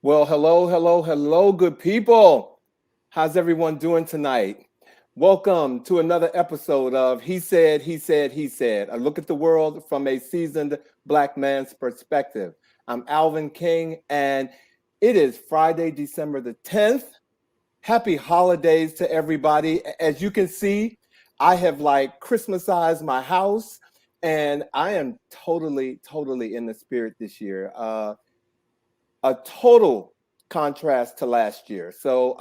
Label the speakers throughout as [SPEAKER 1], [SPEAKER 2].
[SPEAKER 1] Well, hello, good people. How's everyone doing tonight? Welcome to another episode of He Said. A look at the world from a seasoned black man's perspective. I'm Alvin King, and it is Friday, December the 10th. Happy holidays to everybody. As you can see, I have like Christmasized my house, and I am totally in the spirit this year. A total contrast to last year. So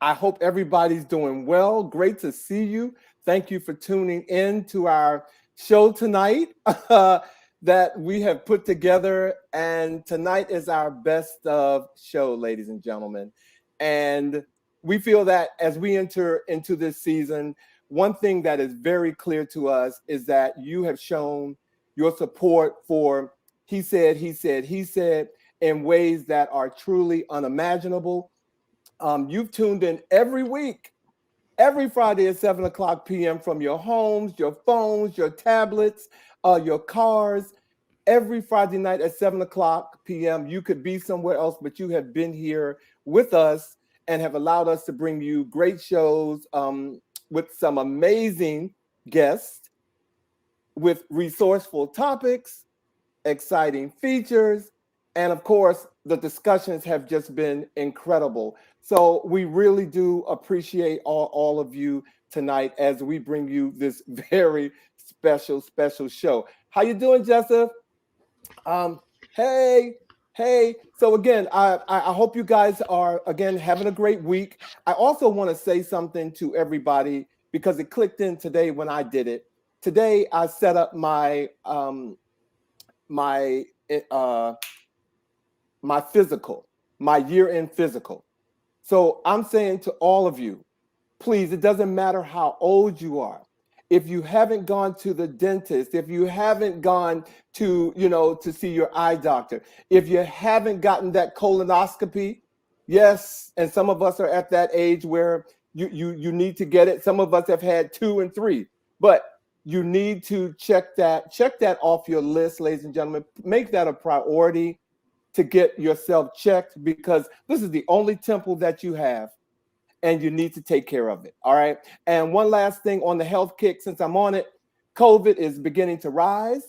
[SPEAKER 1] I hope everybody's doing well. Great to see you. Thank you for tuning in to our show tonight that we have put together. And tonight is our best of show, ladies and gentlemen. And we feel that as we enter into this season, one thing that is very clear to us is that you have shown your support for he said in ways that are truly unimaginable. You've tuned in every week, every Friday at 7 o'clock p.m. from your homes, your phones, your tablets, your cars. Every Friday night at 7 o'clock p.m. You could be somewhere else, but you have been here with us and have allowed us to bring you great shows with some amazing guests, with resourceful topics, exciting features, and of course, the discussions have just been incredible. So we really do appreciate all of you tonight as we bring you this very special show. How you doing, Joseph? Um, hey, hey. So again, I hope you guys are again having a great week. I also want to say something to everybody because it clicked in today when I did it. Today I set up my uh my physical, my year-end physical. So I'm saying to all of you, please, it doesn't matter how old you are. If you haven't gone to the dentist, if you haven't gone to, to see your eye doctor, if you haven't gotten that colonoscopy, yes, and some of us are at that age where you need to get it. Some of us have had 2 and 3, but you need to check that off your list, ladies and gentlemen. Make that a priority to get yourself checked because this is the only temple that you have and you need to take care of it. All right. And one last thing on the health kick, since I'm on it, COVID is beginning to rise.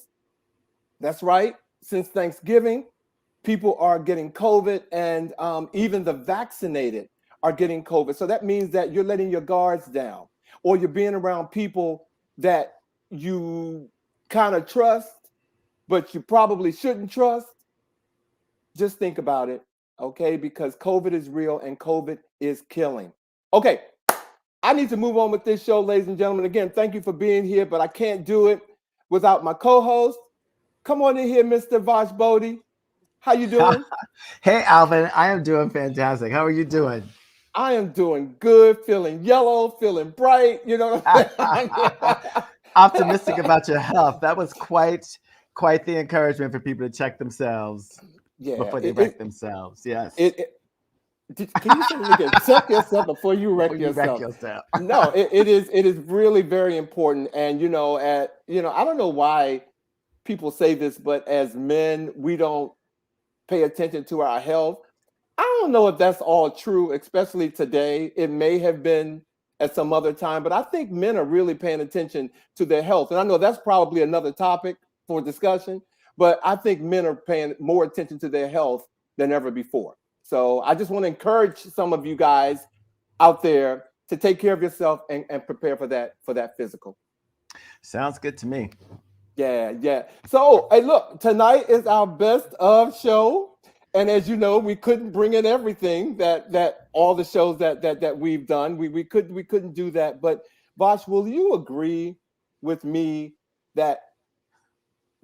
[SPEAKER 1] That's right. Since Thanksgiving, people are getting COVID, and even the vaccinated are getting COVID. So that means that you're letting your guards down, or you're being around people that you kind of trust, but you probably shouldn't trust. Just think about it, okay? Because COVID is real and COVID is killing. Okay, I need to move on with this show, ladies and gentlemen. Again, thank you for being here, but I can't do it without my co-host. Come on in here, Mr. Vash Bodie. How you doing?
[SPEAKER 2] Hey, Alvin, I am doing fantastic. How are you doing?
[SPEAKER 1] I am doing good, feeling yellow, feeling bright. You know what I'm saying?
[SPEAKER 2] Optimistic about your health. That was quite the encouragement for people to check themselves
[SPEAKER 1] Yeah,
[SPEAKER 2] before they wreck themselves. Yes.
[SPEAKER 1] it, can you say it again? Check yourself before you
[SPEAKER 2] Before
[SPEAKER 1] wreck
[SPEAKER 2] you wreck
[SPEAKER 1] yourself.
[SPEAKER 2] yourself.
[SPEAKER 1] No, it is really very important. And I don't know why people say this, but as men, we don't pay attention to our health. I don't know if that's all true, especially today. It may have been at some other time, but I think men are really paying attention to their health. And I know that's probably another topic for discussion, but I think men are paying more attention to their health than ever before. So I just want to encourage some of you guys out there to take care of yourself and prepare for that physical.
[SPEAKER 2] Sounds good to me.
[SPEAKER 1] Yeah, yeah. So, hey, look, tonight is our best of show, and as you know, we couldn't bring in everything that all the shows that we've done. We couldn't do that. But Vosh, will you agree with me that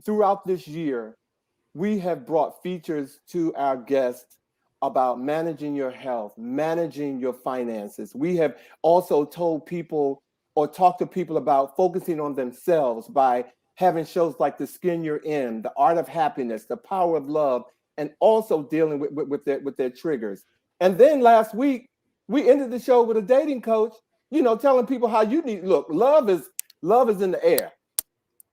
[SPEAKER 1] throughout this year we have brought features to our guests about managing your health, managing your finances. We have also told people or talked to people about focusing on themselves by having shows like The Skin You're In, The Art of Happiness, The Power of Love, and also dealing with their triggers. And then last week, we ended the show with a dating coach, telling people how you need look, love is in the air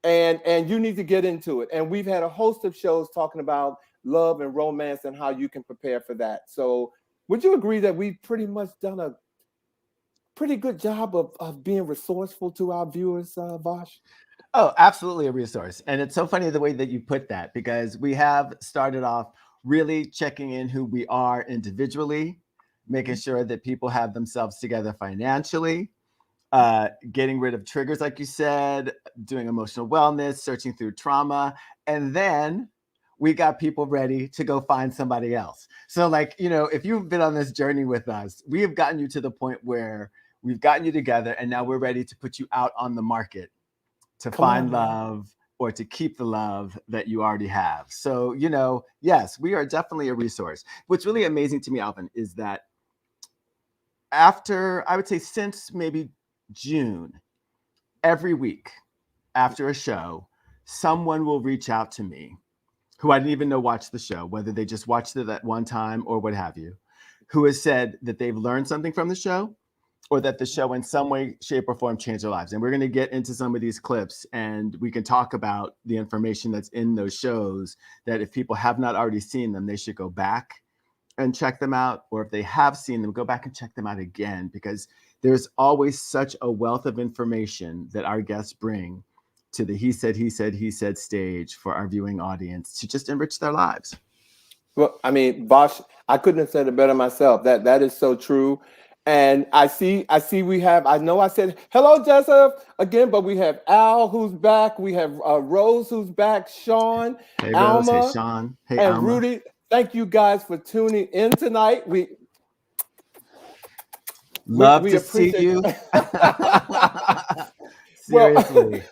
[SPEAKER 1] and you need to get into it. And we've had a host of shows talking about love and romance and how you can prepare for that. So would you agree that we've pretty much done a pretty good job of being resourceful to our viewers, Vash?
[SPEAKER 2] Oh, absolutely a resource. And it's so funny the way that you put that, because we have started off really checking in who we are individually, making sure that people have themselves together financially, getting rid of triggers, like you said, doing emotional wellness, searching through trauma. And then we got people ready to go find somebody else. So like, if you've been on this journey with us, we have gotten you to the point where we've gotten you together, and now we're ready to put you out on the market to find love or to keep the love that you already have. So, yes, we are definitely a resource. What's really amazing to me, Alvin, is that after, I would say since maybe June, every week after a show, someone will reach out to me who I didn't even know watched the show, whether they just watched it at one time or what have you, who has said that they've learned something from the show, or that the show in some way, shape, or form changed their lives. And we're going to get into some of these clips, and we can talk about the information that's in those shows, that if people have not already seen them, they should go back and check them out. Or if they have seen them, go back and check them out again, because there's always such a wealth of information that our guests bring to the he said stage for our viewing audience to just enrich their lives.
[SPEAKER 1] Well, I mean, Vash, I couldn't have said it better myself. That is so true. And I see we have, I know I said hello, Joseph, again, but we have Al who's back. We have Rose who's back, Sean,
[SPEAKER 2] hey,
[SPEAKER 1] Alma,
[SPEAKER 2] Rose, hey, Sean, hey,
[SPEAKER 1] and
[SPEAKER 2] Alma.
[SPEAKER 1] Rudy. Thank you guys for tuning in tonight. We
[SPEAKER 2] love to see you. Seriously.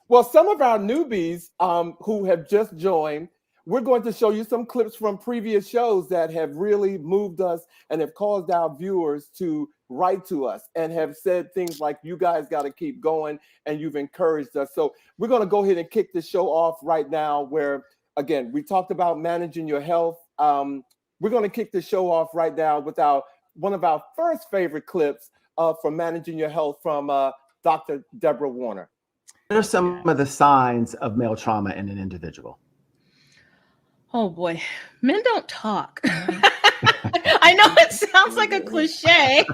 [SPEAKER 1] Well, some of our newbies who have just joined, we're going to show you some clips from previous shows that have really moved us and have caused our viewers to write to us and have said things like, you guys got to keep going, and you've encouraged us. So we're going to go ahead and kick the show off right now, where, again, we talked about managing your health. We're going to kick the show off right now with one of our first favorite clips from Managing Your Health from Dr. Deborah Warner.
[SPEAKER 2] What are some of the signs of male trauma in an individual?
[SPEAKER 3] Oh boy, men don't talk. I know it sounds like a cliche.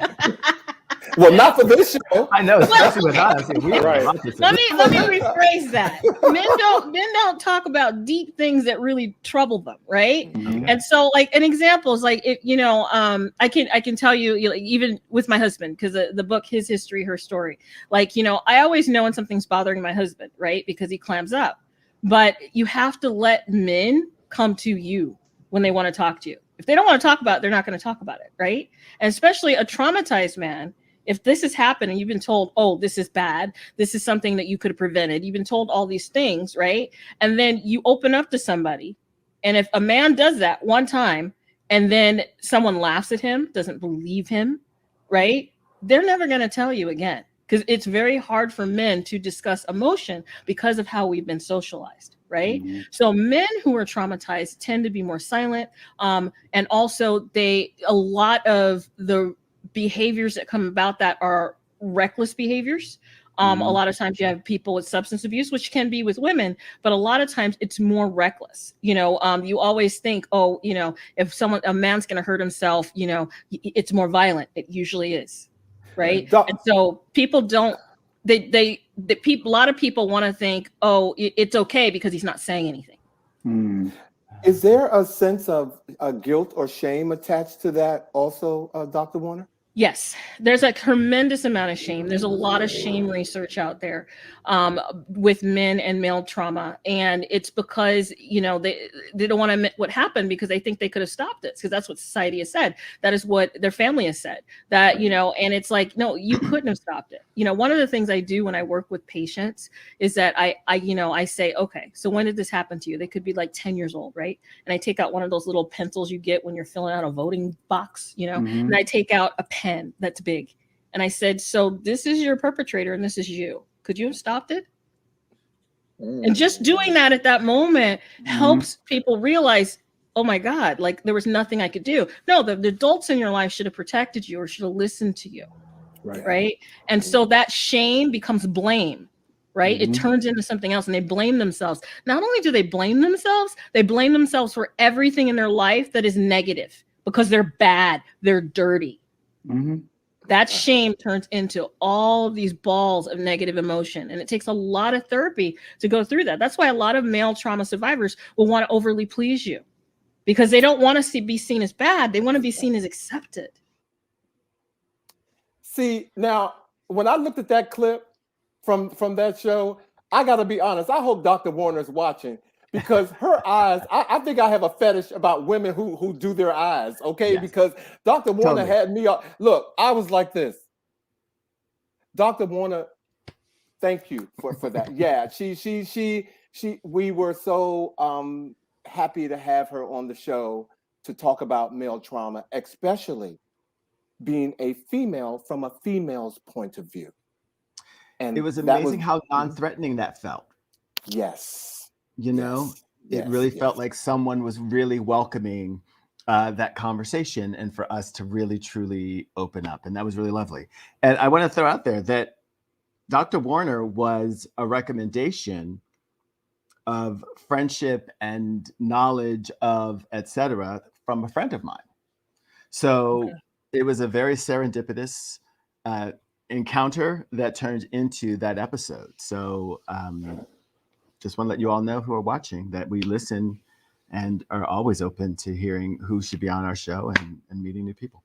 [SPEAKER 1] Well, not for this show.
[SPEAKER 2] I know, especially with us.
[SPEAKER 1] Right.
[SPEAKER 3] Let me rephrase that. Men don't talk about deep things that really trouble them, right?
[SPEAKER 2] Mm-hmm.
[SPEAKER 3] And so, like, an example is like, I can tell you, even with my husband, because the book, His History, Her Story. Like, I always know when something's bothering my husband, right? Because he clams up. But you have to let men come to you when they want to talk to you. If they don't want to talk about it, they're not going to talk about it, right? And especially a traumatized man. If this has happened and you've been told, oh, this is bad, this is something that you could have prevented, you've been told all these things, right? And then you open up to somebody. And if a man does that one time and then someone laughs at him, doesn't believe him, right? They're never going to tell you again, because it's very hard for men to discuss emotion because of how we've been socialized, right? Mm-hmm. So men who are traumatized tend to be more silent. And also a lot of the behaviors that come about that are reckless behaviors. A lot of times you have people with substance abuse, which can be with women, but a lot of times it's more reckless. You always think, if a man's going to hurt himself, it's more violent. It usually is. Right. And so people don't, a lot of people want to think, oh, it's okay because he's not saying anything.
[SPEAKER 1] Is there a sense of guilt or shame attached to that also, Dr. Warner?
[SPEAKER 3] Yes, there's a tremendous amount of shame. There's a lot of shame research out there with men and male trauma. And it's because, they don't want to admit what happened because they think they could have stopped it, because that's what society has said. That is what their family has said, that, and it's like, no, you couldn't have stopped it. One of the things I do when I work with patients is that I say, okay, so when did this happen to you? They could be like 10 years old, right? And I take out one of those little pencils you get when you're filling out a voting box, and I take out a pen that's big. And I said, so this is your perpetrator and this is you. Could you have stopped it? And just doing that at that moment helps people realize, oh my God, like there was nothing I could do. No, the adults in your life should have protected you or should have listened to you. Right. And so that shame becomes blame. right? It turns into something else and they blame themselves. Not only do they blame themselves for everything in their life that is negative because they're bad, they're dirty. That shame turns into all of these balls of negative emotion. And it takes a lot of therapy to go through that. That's why a lot of male trauma survivors will want to overly please you because they don't want to be seen as bad. They want to be seen as accepted.
[SPEAKER 1] See, now, when I looked at that clip from that show, I got to be honest. I hope Dr. Warner's watching because her eyes, I think I have a fetish about women who do their eyes, okay? Yes. Because Dr. Warner had me up. Look, I was like this. Dr. Warner, thank you for that. Yeah, we were so happy to have her on the show to talk about male trauma, especially being a female from a female's point of view. And
[SPEAKER 2] it was amazing how non-threatening that felt.
[SPEAKER 1] Yes.
[SPEAKER 2] You know, it really felt like someone was really welcoming that conversation and for us to really, truly open up. And that was really lovely. And I want to throw out there that Dr. Warner was a recommendation of friendship and knowledge of, etc., from a friend of mine. So it was a very serendipitous encounter that turned into that episode. So just want to let you all know who are watching that we listen and are always open to hearing who should be on our show and meeting new people.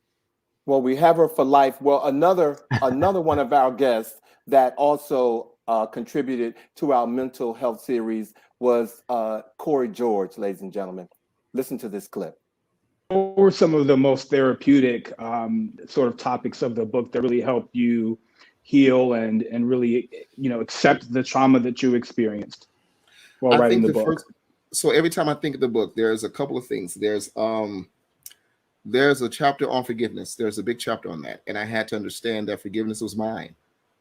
[SPEAKER 1] Well, we have her for life. Well, another one of our guests that also contributed to our mental health series was Corey George, ladies and gentlemen. Listen to this clip.
[SPEAKER 4] What were some of the most therapeutic sort of topics of the book that really helped you heal and really, accept the trauma that you experienced while writing the book?
[SPEAKER 5] So every time I think of the book, there's a couple of things. There's a chapter on forgiveness. There's a big chapter on that. And I had to understand that forgiveness was mine.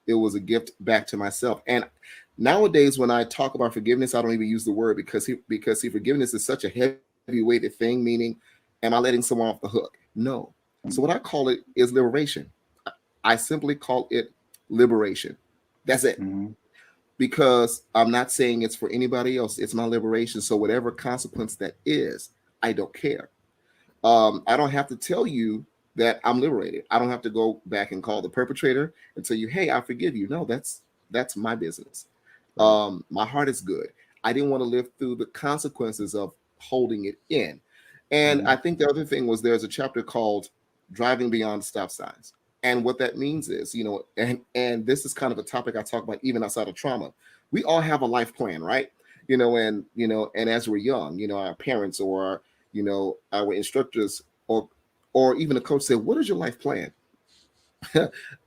[SPEAKER 5] It was a gift back to myself. And nowadays, when I talk about forgiveness, I don't even use the word because forgiveness is such a heavy-weighted thing, meaning, am I letting someone off the hook? No. So what I call it is liberation. I simply call it liberation. That's it. Because I'm not saying it's for anybody else. It's my liberation. So whatever consequence that is, I don't care. I don't have to tell you that I'm liberated. I don't have to go back and call the perpetrator and tell you, hey, I forgive you. No, that's my business. My heart is good. I didn't want to live through the consequences of holding it in. And I think the other thing was there's a chapter called Driving Beyond Stop Signs. And what that means is, and this is kind of a topic I talk about even outside of trauma. We all have a life plan, right? And as we're young, our parents or, our instructors or even a coach say, what is your life plan?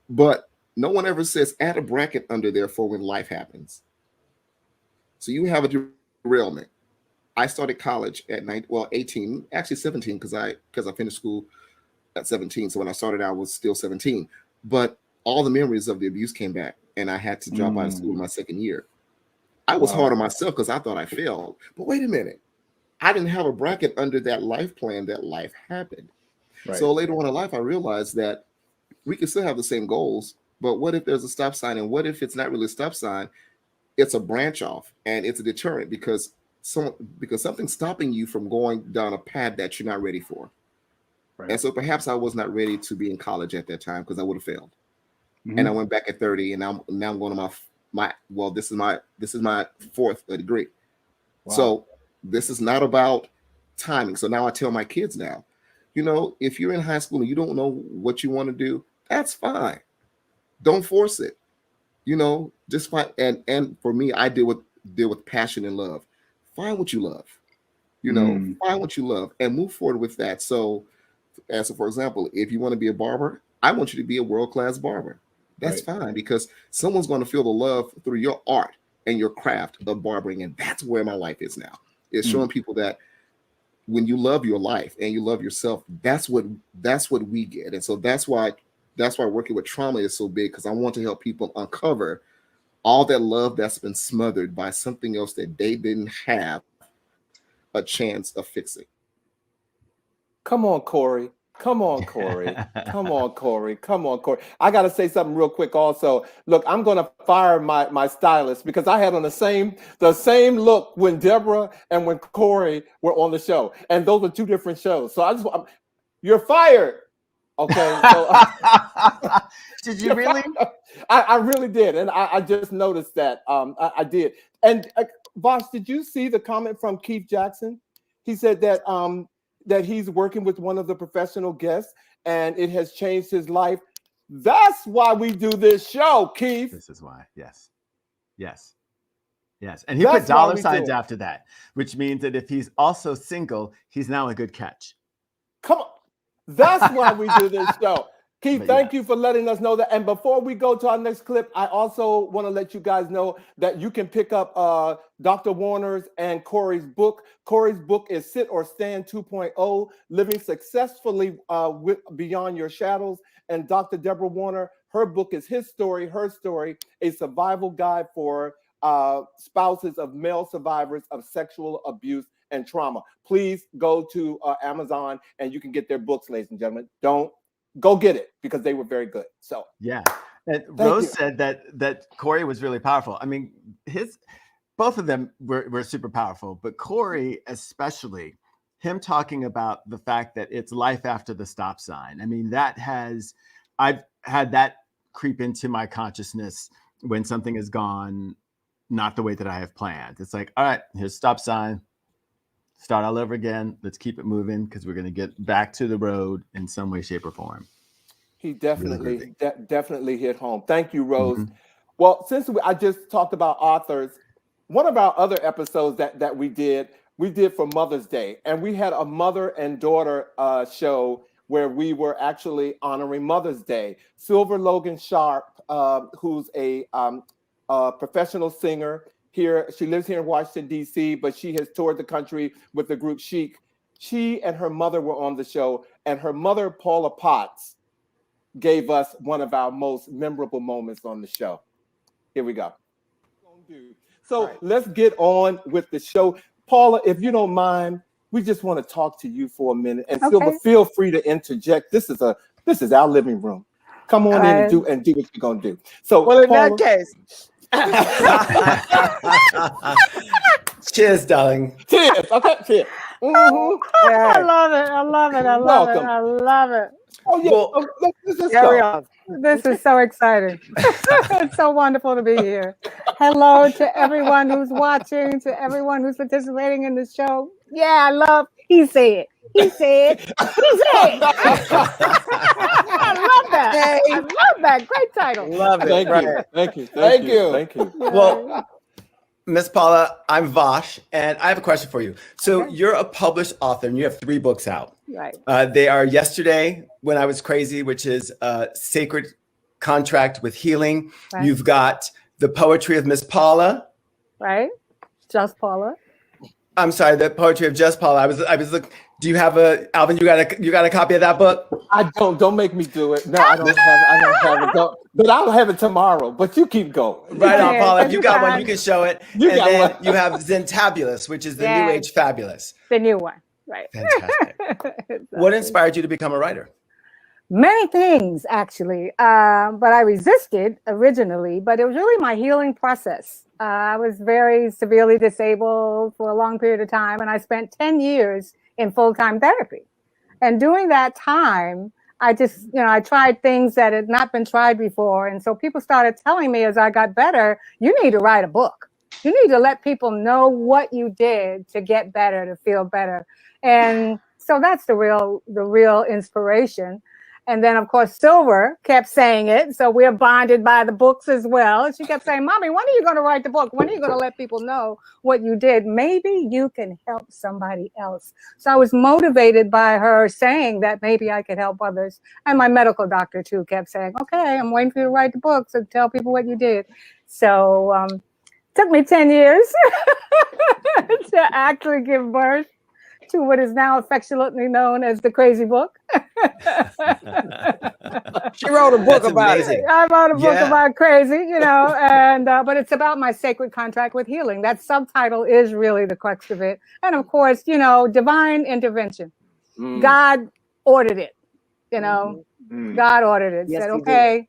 [SPEAKER 5] But no one ever says add a bracket under there for when life happens. So you have a derailment. I started college at 18, actually 17, because I finished school at 17. So when I started, I was still 17. But all the memories of the abuse came back, and I had to drop out of school in my second year. I was hard on myself because I thought I failed. But wait a minute. I didn't have a bracket under that life plan that life happened. Right. So later on in life, I realized that we can still have the same goals, but what if there's a stop sign? And what if it's not really a stop sign? It's a branch off, and it's a deterrent because something's stopping you from going down a path that you're not ready for. Right. And so perhaps I was not ready to be in college at that time because I would have failed. And I went back at 30, and now I'm going to this is my fourth degree. Wow. So this is not about timing. So now I tell my kids now, if you're in high school and you don't know what you want to do, that's fine. Don't force it. Just find and for me, I deal with passion and love. Find what you love. Find what you love and move forward with that. So, for example, if you want to be a barber, I want you to be a world-class barber. That's fine because someone's going to feel the love through your art and your craft of barbering, and that's where my life is now. It's showing people that when you love your life and you love yourself, that's what we get. And so that's why working with trauma is so big, because I want to help people uncover all that love that's been smothered by something else that they didn't have a chance of fixing.
[SPEAKER 1] Come on, Corey. Come on, Corey. Come on, Corey. Come on, Corey. I got to say something real quick also. Look, I'm going to fire my stylist because I had on the same look when Deborah and when Corey were on the show. And those are two different shows. So you're fired. Okay. So,
[SPEAKER 2] did you really?
[SPEAKER 1] I really did. And I just noticed that. I did. And Vash, did you see the comment from Keith Jackson? He said that that he's working with one of the professional guests and it has changed his life. That's why we do this show, Keith.
[SPEAKER 2] This is why. Yes. And he put dollar signs after that, which means that if he's also single, he's now a good catch.
[SPEAKER 1] Come on. That's why we do this show. Keith, thank you for letting us know that. And before we go to our next clip, I also want to let you guys know that you can pick up Dr. Warner's and Corey's book. Corey's book is Sit or Stand 2.0, Living Successfully Beyond Your Shadows. And Dr. Deborah Warner, her book is His Story, Her Story, a survival guide for spouses of male survivors of sexual abuse and trauma. Please go to Amazon and you can get their books, ladies and gentlemen. Go get it because they were very good. So
[SPEAKER 2] yeah, and Rose said that Corey was really powerful. I mean, both of them were super powerful, but Corey especially, him talking about the fact that it's life after the stop sign. I mean, I've had that creep into my consciousness when something has gone not the way that I have planned. It's like, all right, here's stop sign. Start all over again. Let's keep it moving because we're going to get back to the road in some way, shape, or form.
[SPEAKER 1] He definitely definitely hit home. Thank you, Rose. Mm-hmm. Well, since I just talked about authors, one of our other episodes that we did for Mother's Day, and we had a mother and daughter show where we were actually honoring Mother's Day. Silver Logan Sharp, who's a professional singer. She lives here in Washington, D.C., but she has toured the country with the group Chic. She and her mother were on the show, and her mother, Paula Potts, gave us one of our most memorable moments on the show. Here we go. So let's get on with the show. Paula, if you don't mind, we just want to talk to you for a minute. And Silver, feel free to interject. This is our living room. Come on in and do what you're going to do. So,
[SPEAKER 6] well, in
[SPEAKER 1] Paula,
[SPEAKER 6] that case. Cheers, darling.
[SPEAKER 1] Cheers. Okay, cheers. Mm-hmm.
[SPEAKER 6] I love it.
[SPEAKER 1] Oh, yeah.
[SPEAKER 6] Well,
[SPEAKER 1] let's go.
[SPEAKER 6] This is so exciting. It's so wonderful to be here. Hello to everyone who's watching, to everyone who's participating in the show. Yeah, I love. He said. I love that. Hey. I love that. Great title.
[SPEAKER 1] Love it. Thank you.
[SPEAKER 6] Well, Miss Paula, I'm Vash, and I have a question for you. So you're a published author, and you have 3 books out.
[SPEAKER 7] Right.
[SPEAKER 6] They are Yesterday, When I Was Crazy, which is a sacred contract with healing.
[SPEAKER 7] Right.
[SPEAKER 6] You've got The Poetry of Miss Paula.
[SPEAKER 7] Right. Just Paula.
[SPEAKER 6] I'm sorry, The Poetry of Just Paula. I was looking. Do you have Alvin? You got a copy of that book?
[SPEAKER 1] I don't. Don't make me do it. No, I don't have it. But I'll have it tomorrow. But you keep going.
[SPEAKER 6] Right on, Paula. If you got one, you can show it. You have Zentabulous, which is the New Age Fabulous.
[SPEAKER 7] The new one. Right.
[SPEAKER 6] Fantastic. What inspired you to become a writer?
[SPEAKER 7] Many things, actually. But I resisted originally, but it was really my healing process. I was very severely disabled for a long period of time, and I spent 10 years in full-time therapy. And during that time, I just, I tried things that had not been tried before. And so people started telling me as I got better, you need to write a book. You need to let people know what you did to get better, to feel better. And so that's the real inspiration. And then, of course, Silver kept saying it. So we're bonded by the books as well. She kept saying, Mommy, when are you going to write the book? When are you going to let people know what you did? Maybe you can help somebody else. So I was motivated by her saying that maybe I could help others. And my medical doctor, too, kept saying, okay, I'm waiting for you to write the book. So tell people what you did. So it took me 10 years to actually give birth to what is now affectionately known as the Crazy Book.
[SPEAKER 6] She wrote a book about it.
[SPEAKER 7] I wrote a book about crazy, and but it's about my sacred contract with healing. That subtitle is really the crux of it. And of course, divine intervention. God ordered it. You know,
[SPEAKER 1] Mm.
[SPEAKER 7] God ordered it.
[SPEAKER 6] Yes,
[SPEAKER 7] Said,
[SPEAKER 6] he did.
[SPEAKER 7] okay.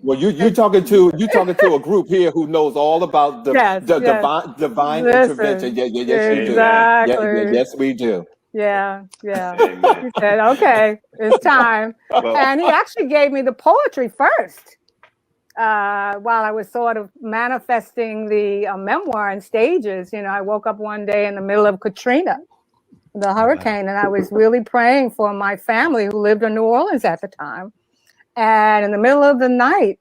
[SPEAKER 1] Well, you're talking to a group here who knows all about the
[SPEAKER 7] Yes,
[SPEAKER 1] the
[SPEAKER 7] yes.
[SPEAKER 1] divine intervention.
[SPEAKER 7] Listen.
[SPEAKER 1] Yeah, yes, you do.
[SPEAKER 7] Exactly.
[SPEAKER 1] Yes, we do.
[SPEAKER 7] Yeah.
[SPEAKER 1] Amen.
[SPEAKER 7] He said, okay, it's time.
[SPEAKER 1] Well,
[SPEAKER 7] And he actually gave me the poetry first. While I was sort of manifesting the memoir in stages. You know, I woke up one day in the middle of Katrina, the hurricane, and I was really praying for my family who lived in New Orleans at the time. And in the middle of the night,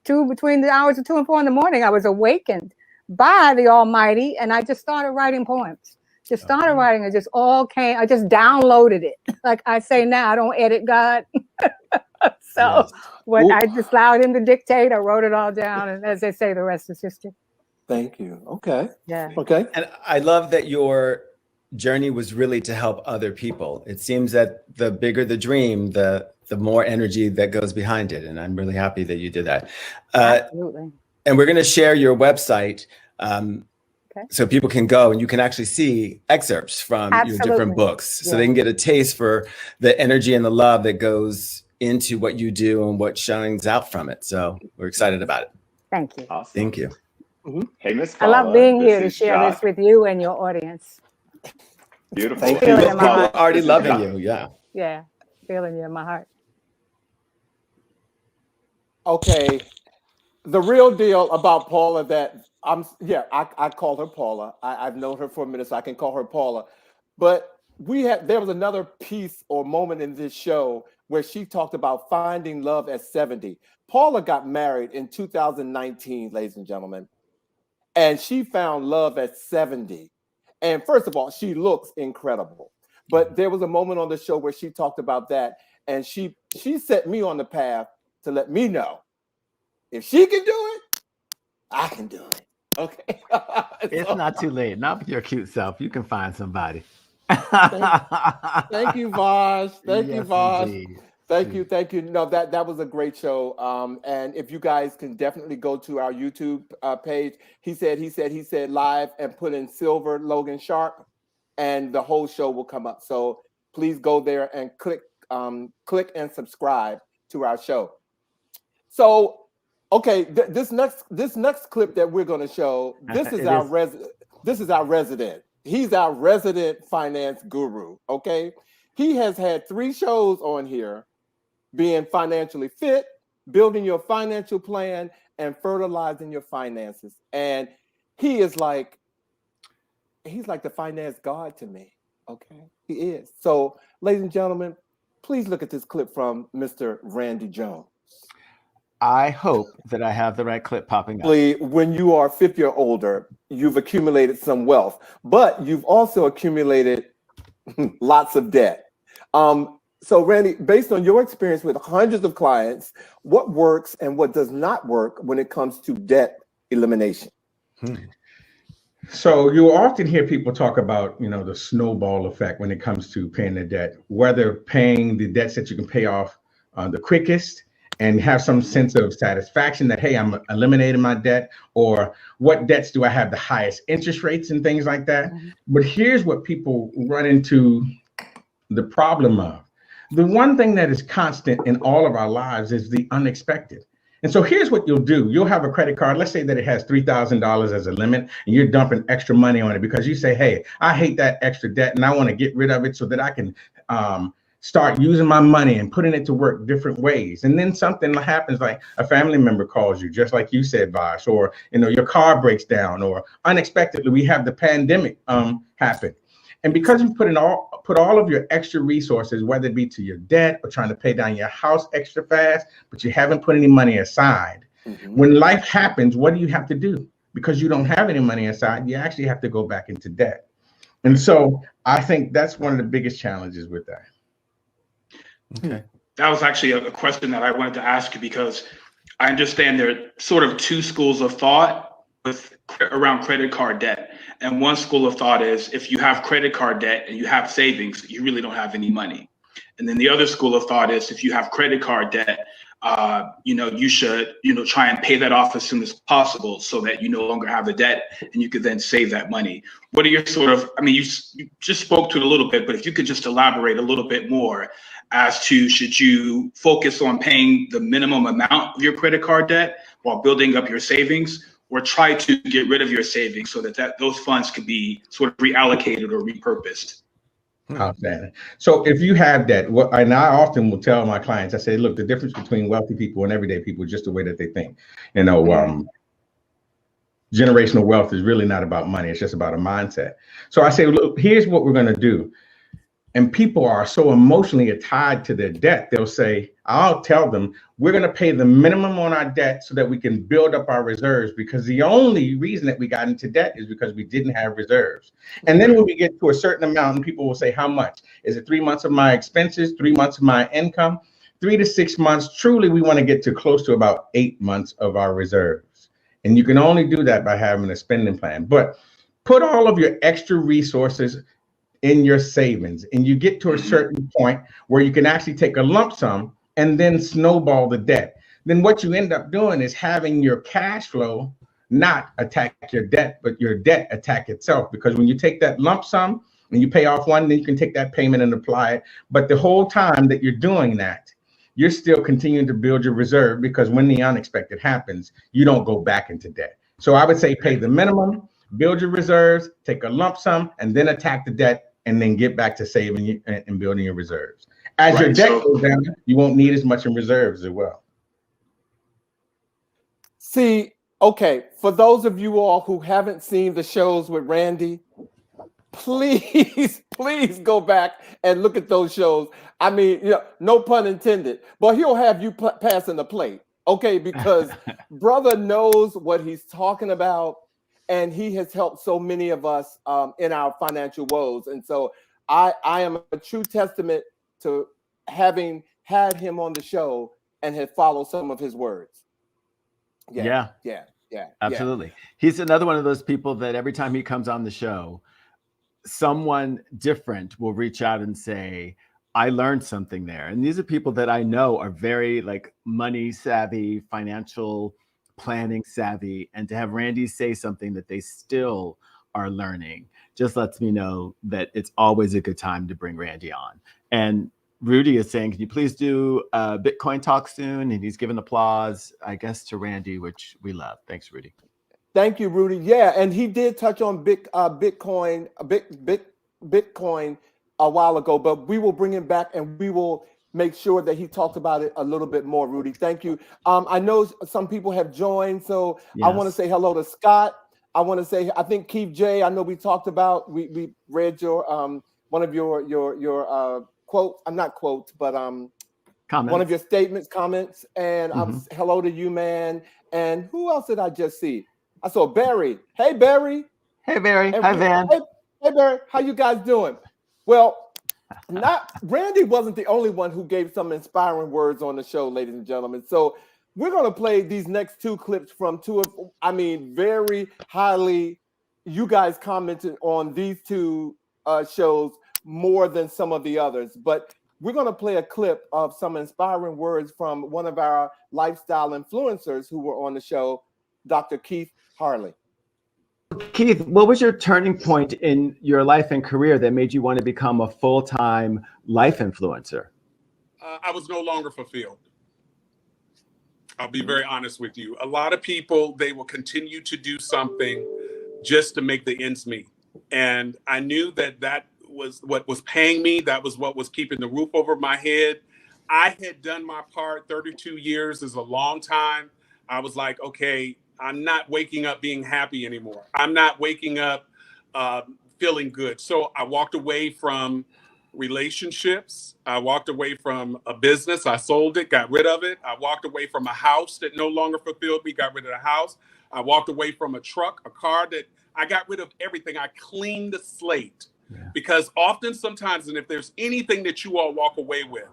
[SPEAKER 7] between the hours of 2 and 4 in the morning, I was awakened by the Almighty, and I just started writing poems. Just started writing. It just all came. I just downloaded it. Like I say now, I don't edit God. So when I just allowed him to dictate, I wrote it all down, and as they say, the rest is history.
[SPEAKER 1] thank you. Okay.
[SPEAKER 7] Yeah.
[SPEAKER 1] Okay.
[SPEAKER 2] And I love that your journey was really to help other people. It seems that the bigger the dream, the more energy that goes behind it. And I'm really happy that you did that.
[SPEAKER 7] Absolutely.
[SPEAKER 2] And we're going to share your website
[SPEAKER 7] Okay.
[SPEAKER 2] so people can go and you can actually see excerpts from your different
[SPEAKER 7] Absolutely.
[SPEAKER 2] books. So
[SPEAKER 7] Yeah.
[SPEAKER 2] they can get a taste for the energy and the love that goes into what you do and what shines out from it. So we're excited about it.
[SPEAKER 7] Thank you.
[SPEAKER 1] Awesome.
[SPEAKER 2] Thank you.
[SPEAKER 1] Hey, Miss
[SPEAKER 7] I love
[SPEAKER 1] Paula,
[SPEAKER 7] being
[SPEAKER 1] this
[SPEAKER 7] here to
[SPEAKER 1] is
[SPEAKER 7] share
[SPEAKER 1] Jacques.
[SPEAKER 7] this with you and your audience.
[SPEAKER 1] Beautiful.
[SPEAKER 2] Thank
[SPEAKER 1] Hey,
[SPEAKER 2] you.
[SPEAKER 7] Feeling
[SPEAKER 1] Miss
[SPEAKER 7] in my
[SPEAKER 1] Paula,
[SPEAKER 7] heart.
[SPEAKER 2] Already
[SPEAKER 1] this is
[SPEAKER 2] loving
[SPEAKER 1] Jacques.
[SPEAKER 2] you. Yeah.
[SPEAKER 7] Yeah. Feeling you in my heart.
[SPEAKER 1] Okay. The real deal about Paula that I call her Paula. I've known her for a minute, so I can call her Paula. But there was another piece or moment in this show where she talked about finding love at 70. Paula got married in 2019, ladies and gentlemen, and she found love at 70. And first of all, she looks incredible. But there was a moment on the show where she talked about that, and she set me on the path to let me know if she can do it, I can do it. Okay.
[SPEAKER 2] It's not too late. Not with your cute self. You can find somebody.
[SPEAKER 1] Thank you, Vash. Thank you,
[SPEAKER 2] Yes,
[SPEAKER 1] Vash.
[SPEAKER 2] indeed.
[SPEAKER 1] Thank you. No, that was a great show. And if you guys can definitely go to our YouTube page, he said live and put in Silver Logan Sharp, and the whole show will come up. So please go there and click and subscribe to our show. So, okay, this next clip that we're going to show, this is our resident. He's our resident finance guru. Okay, he has had 3 shows on here, being financially fit, building your financial plan, and fertilizing your finances. And he's like the finance god to me. Okay, he is. So, ladies and gentlemen, please look at this clip from Mr. Randy Jones.
[SPEAKER 2] I hope that I have the right clip popping up.
[SPEAKER 1] When you are 50 or older, you've accumulated some wealth, but you've also accumulated lots of debt. So Randy, based on your experience with hundreds of clients, what works and what does not work when it comes to debt elimination?
[SPEAKER 4] So you'll often hear people talk about, the snowball effect when it comes to paying the debt, whether paying the debts that you can pay off the quickest and have some sense of satisfaction that, hey, I'm eliminating my debt, or what debts do I have the highest interest rates and things like that. Mm-hmm. But here's what people run into the problem of. The one thing that is constant in all of our lives is the unexpected. And so here's what you'll do. You'll have a credit card. Let's say that it has $3,000 as a limit, and you're dumping extra money on it because you say, hey, I hate that extra debt and I want to get rid of it so that I can start using my money and putting it to work different ways. And then something happens, like a family member calls you, just like you said, Vash, or your car breaks down, or unexpectedly we have the pandemic happen. And because you put all of your extra resources, whether it be to your debt or trying to pay down your house extra fast, but you haven't put any money aside. Mm-hmm. When life happens, what do you have to do? Because you don't have any money aside, you actually have to go back into debt. And so I think that's one of the biggest challenges with that.
[SPEAKER 2] Okay.
[SPEAKER 8] That was actually a question that I wanted to ask you, because I understand there are sort of 2 schools of thought around credit card debt. And one school of thought is, if you have credit card debt and you have savings, you really don't have any money. And then the other school of thought is, if you have credit card debt, you should, try and pay that off as soon as possible so that you no longer have the debt and you could then save that money. What are your you just spoke to it a little bit, but if you could just elaborate a little bit more as to should you focus on paying the minimum amount of your credit card debt while building up your savings, or try to get rid of your savings so that those funds could be sort of reallocated or repurposed.
[SPEAKER 9] Outstanding. So if you have that, and I often will tell my clients, I say, look, the difference between wealthy people and everyday people is just the way that they think. You know, generational wealth is really not about money. It's just about a mindset. So I say, look, here's what we're going to do. And people are so emotionally tied to their debt. They'll say, I'll tell them, we're going to pay the minimum on our debt so that we can build up our reserves, because the only reason that we got into debt is because we didn't have reserves. And then when we get to a certain amount, and people will say, how much? Is it 3 months of my expenses, 3 months of my income? 3 to 6 months. Truly, we want to get to close to about 8 months of our reserves. And you can only do that by having a spending plan. But put all of your extra resources in your savings, and you get to a certain point where you can actually take a lump sum and then snowball the debt. Then what you end up doing is having your cash flow not attack your debt, but your debt attack itself. Because when you take that lump sum and you pay off one, then you can take that payment and apply it. But the whole time that you're doing that, you're still continuing to build your reserve, because when the unexpected happens, you don't go back into debt. So I would say pay the minimum, build your reserves, take a lump sum, and then attack the debt, and then get back to saving and building your reserves. As your debt goes down, you won't need as much in reserves as well.
[SPEAKER 1] See, okay, for those of you all who haven't seen the shows with Randy, please go back and look at those shows. I mean, you know, no pun intended, but he'll have you passing the plate, okay? Because brother knows what he's talking about. And he has helped so many of us in our financial woes. And so I am a true testament to having had him on the show and had followed some of his words.
[SPEAKER 2] Yeah, absolutely. Yeah. He's another one of those people that every time he comes on the show, someone different will reach out and say, I learned something there. And these are people that I know are very like money savvy, financial planning savvy, and to have Randy say something that they still are learning just lets me know that it's always a good time to bring Randy on. And Rudy is saying, can you please do a Bitcoin talk soon? And he's given applause, I guess, to Randy, which we love. Thanks, Rudy.
[SPEAKER 1] Thank you, Rudy. Yeah, and he did touch on Bitcoin a while ago, but we will bring him back and we will make sure that he talked about it a little bit more, Rudy. Thank you. I know some people have joined, so yes. I want to say hello to Scott. I want to say, I think Keith J, I know we talked about, we read your one of your quotes, not quotes, but one of your comments, and hello to you, man. And who else did I just see? I saw Barry. Hey, Barry.
[SPEAKER 2] Hey, Barry. Hi, Van.
[SPEAKER 1] Hey, Barry. How you guys doing? Well, Randy wasn't the only one who gave some inspiring words on the show, ladies and gentlemen. So we're going to play these next two clips from very highly, you guys commented on these two shows more than some of the others. But we're going to play a clip of some inspiring words from one of our lifestyle influencers who were on the show, Dr. Keith Harley.
[SPEAKER 2] Keith, what was your turning point in your life and career that made you want to become a full-time life influencer?
[SPEAKER 10] I was no longer fulfilled. I'll be very honest with you. A lot of people, they will continue to do something just to make the ends meet. And I knew that was what was paying me. That was what was keeping the roof over my head. I had done my part. 32 years is a long time. I was like, okay, I'm not waking up being happy anymore. I'm not waking up feeling good. So I walked away from relationships. I walked away from a business. I sold it, got rid of it. I walked away from a house that no longer fulfilled me, got rid of the house. I walked away from a car that I got rid of everything. I cleaned the slate because sometimes, and if there's anything that you all walk away with,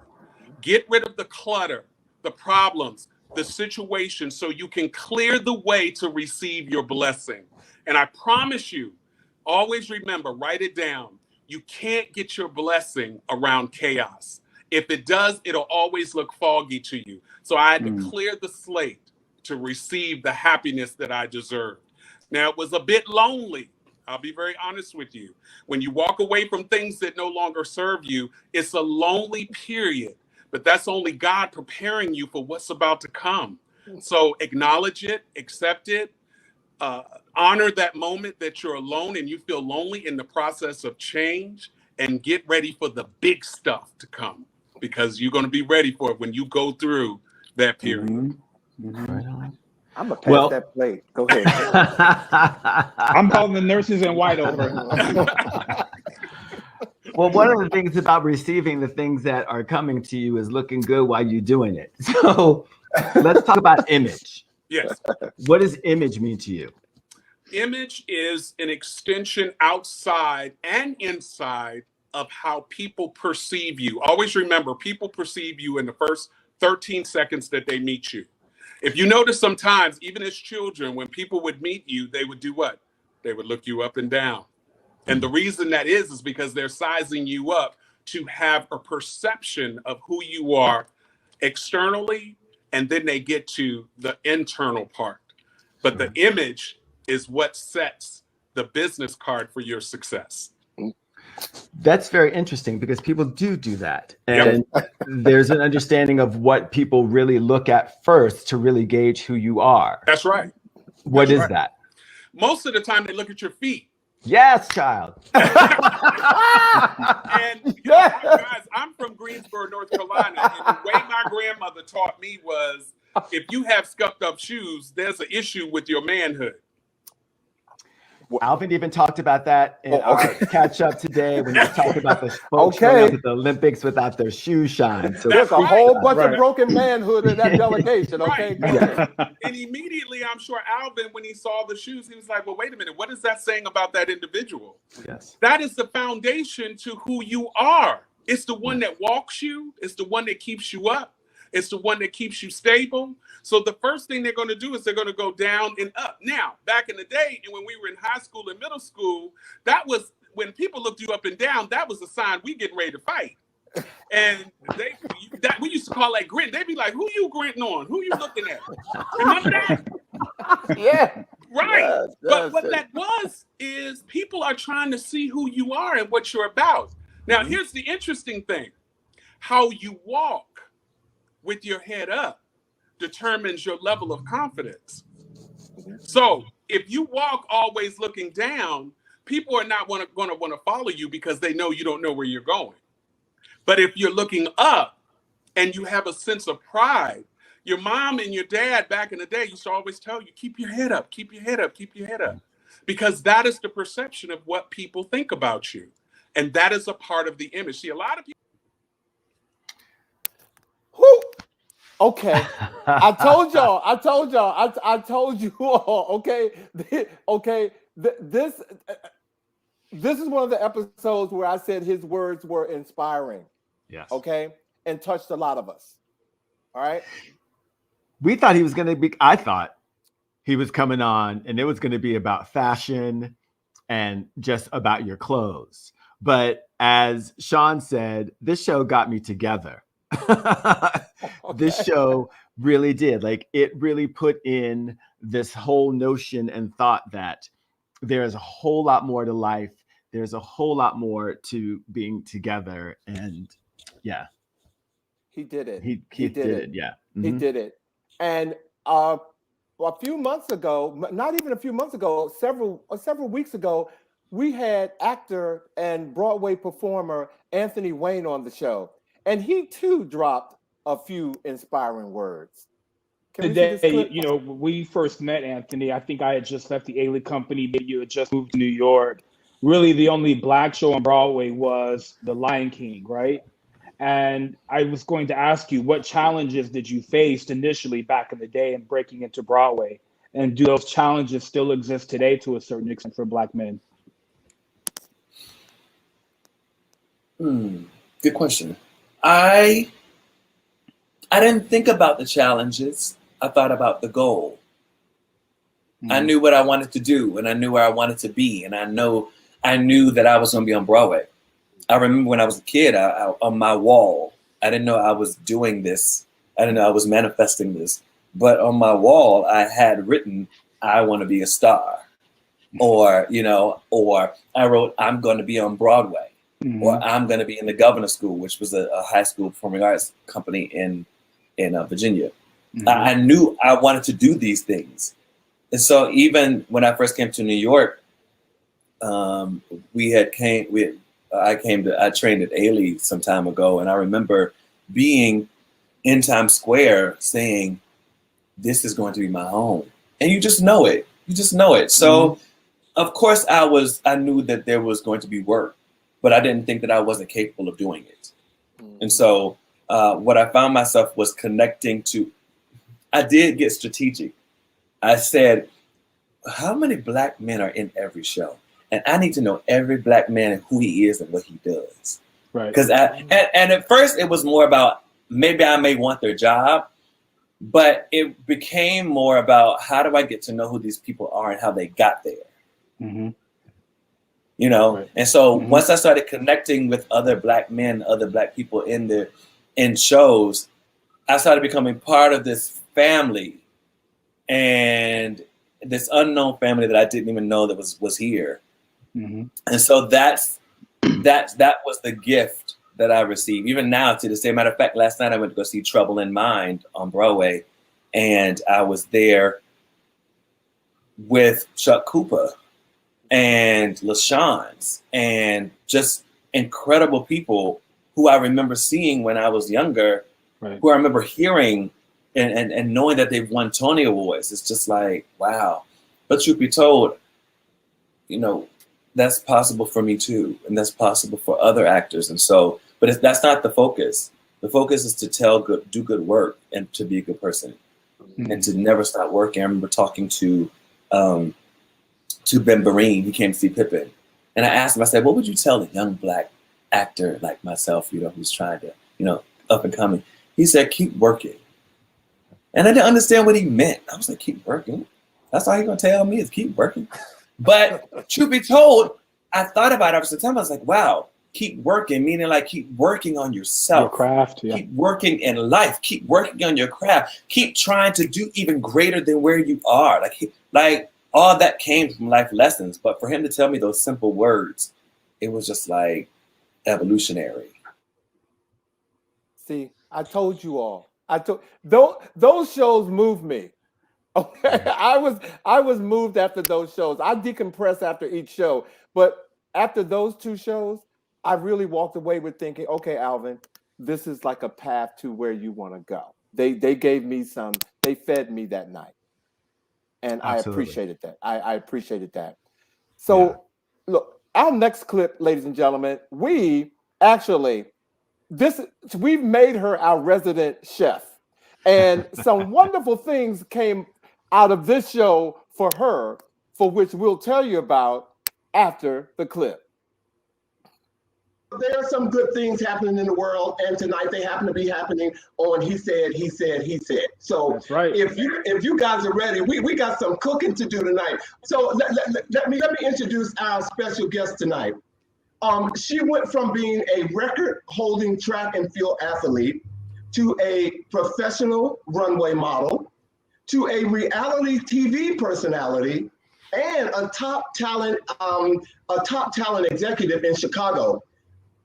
[SPEAKER 10] get rid of the clutter, the problems, the situation, so you can clear the way to receive your blessing. And I promise you, always remember, write it down. You can't get your blessing around chaos. If it does, it'll always look foggy to you. So I had to clear the slate to receive the happiness that I deserved. Now, it was a bit lonely. I'll be very honest with you. When you walk away from things that no longer serve you, it's a lonely period, but that's only God preparing you for what's about to come. So acknowledge it, accept it, honor that moment that you're alone and you feel lonely in the process of change, and get ready for the big stuff to come, because you're going to be ready for it when you go through that period.
[SPEAKER 2] Right on.
[SPEAKER 1] I'm gonna pass that plate. Go ahead.
[SPEAKER 4] I'm calling the nurses in white over.
[SPEAKER 2] Well, one of the things about receiving the things that are coming to you is looking good while you're doing it. So let's talk about image.
[SPEAKER 10] Yes.
[SPEAKER 2] What does image mean to you?
[SPEAKER 10] Image is an extension outside and inside of how people perceive you. Always remember, people perceive you in the first 13 seconds that they meet you. If you notice, sometimes, even as children, when people would meet you, they would do what? They would look you up and down. And the reason that is because they're sizing you up to have a perception of who you are externally, and then they get to the internal part. But the image is what sets the business card for your success.
[SPEAKER 2] That's very interesting, because people do that. And there's an understanding of what people really look at first to really gauge who you are.
[SPEAKER 10] That's right.
[SPEAKER 2] What is that?
[SPEAKER 10] Most of the time they look at your feet.
[SPEAKER 2] Yes, child.
[SPEAKER 10] And guys, I'm from Greensboro, North Carolina, and the way my grandmother taught me was, if you have scuffed up shoes, there's an issue with your manhood.
[SPEAKER 2] Alvin even talked about that in our catch up today when he was talking about the folks showing up at the Olympics without their shoes shine. So
[SPEAKER 1] there's a whole bunch of broken manhood in that delegation. Okay.
[SPEAKER 10] And immediately, I'm sure Alvin, when he saw the shoes, he was like, well, wait a minute, what is that saying about that individual?
[SPEAKER 2] Yes.
[SPEAKER 10] That is the foundation to who you are. It's the one that walks you. It's the one that keeps you up. It's the one that keeps you stable. So the first thing they're going to do is they're going to go down and up. Now, back in the day, and when we were in high school and middle school, that was when people looked you up and down, that was a sign we getting ready to fight. And we used to call that grit. They'd be like, who you gritting on? Who you looking at? Remember that?
[SPEAKER 1] Yeah.
[SPEAKER 10] Right.
[SPEAKER 1] Yes,
[SPEAKER 10] but what that was is people are trying to see who you are and what you're about. Now, here's the interesting thing. How you walk with your head up determines your level of confidence. So if you walk always looking down, people are not going to want to follow you because they know you don't know where you're going. But if you're looking up and you have a sense of pride, your mom and your dad back in the day used to always tell you, keep your head up, keep your head up, keep your head up. Because that is the perception of what people think about you. And that is a part of the image. See, a lot of people.
[SPEAKER 1] Who? Okay. I told you all. Okay. Okay. This is one of the episodes where I said his words were inspiring.
[SPEAKER 2] Yes.
[SPEAKER 1] Okay. And touched a lot of us. All right.
[SPEAKER 2] I thought he was coming on and it was going to be about fashion and just about your clothes. But as Sean said, this show got me together. This show really did. Like, it really put in this whole notion and thought that there's a whole lot more to life. There's a whole lot more to being together. And yeah.
[SPEAKER 1] He did it.
[SPEAKER 2] He did it. Yeah. Mm-hmm.
[SPEAKER 1] He did it. And a few months ago, not even a few months ago, several weeks ago, we had actor and Broadway performer Anthony Wayne on the show. And he too dropped a few inspiring words.
[SPEAKER 4] The day, we first met Anthony, I think I had just left the Ailey Company, but you had just moved to New York. Really, the only Black show on Broadway was The Lion King, right? And I was going to ask you, what challenges did you face initially back in the day in breaking into Broadway? And do those challenges still exist today to a certain extent for Black men?
[SPEAKER 11] Good question. I didn't think about the challenges. I thought about the goal. I knew what I wanted to do, and I knew where I wanted to be, and I knew that I was going to be on Broadway. I remember when I was a kid, I on my wall, I didn't know I was doing this. I didn't know I was manifesting this. But on my wall, I had written, I want to be a star. or or I wrote I'm going to be on Broadway, or I'm going to be in the Governor's School, which was a high school performing arts company in Virginia. I knew I wanted to do these things, and so even when I first came to New York, I trained at Ailey some time ago, and I remember being in Times Square saying, "This is going to be my home," and you just know it. You just know it. So, of course, I knew that there was going to be work, but I didn't think that I wasn't capable of doing it. And so, what I found myself was connecting to. I did get strategic. I said, "How many Black men are in every show?" And I need to know every Black man and who he is and what he does.
[SPEAKER 4] Right.
[SPEAKER 11] Because and at first it was more about maybe I may want their job, but it became more about how do I get to know who these people are and how they got there.
[SPEAKER 4] Right.
[SPEAKER 11] And so once I started connecting with other Black men, other Black people in shows, I started becoming part of this family, and this unknown family that I didn't even know that was here. And so that was the gift that I received. Even now, to this day, matter of fact, last night I went to go see Trouble in Mind on Broadway, and I was there with Chuck Cooper and LaShawn's and just incredible people who I remember seeing when I was younger, who I remember hearing and knowing that they've won Tony Awards. It's just like, wow. But truth be told, that's possible for me too. And that's possible for other actors. And so, but that's not the focus. The focus is to do good work and to be a good person and to never stop working. I remember talking to Ben Vereen. He came to see Pippin. And I asked him, I said, what would you tell a young Black actor like myself, who's trying to, up and coming? He said, keep working. And I didn't understand what he meant. I was like, keep working? That's all he's going to tell me is keep working? But truth be told, I thought about it for some time. I was like, wow, keep working, meaning like keep working on yourself.
[SPEAKER 4] Your craft, yeah.
[SPEAKER 11] Keep working in life. Keep working on your craft. Keep trying to do even greater than where you are. Like all that came from life lessons. But for him to tell me those simple words, it was just like evolutionary.
[SPEAKER 1] See, I told you all. Those shows moved me. Okay, I was moved after those shows. I decompressed after each show, but after those two shows, I really walked away with thinking, okay, Alvin, this is like a path to where you want to go. They gave me they fed me that night, and absolutely. I appreciated that. I appreciated that. So, look, our next clip, ladies and gentlemen, we've made her our resident chef, and some wonderful things came out of this show for her, for which we'll tell you about after the clip.
[SPEAKER 12] There are some good things happening in the world, and tonight they happen to be happening on He Said, He Said, He Said. So that's right. If you guys are ready, we got some cooking to do tonight. So let me introduce our special guest tonight. She went from being a record-holding track and field athlete to a professional runway model, to a reality TV personality, and a top talent executive in Chicago.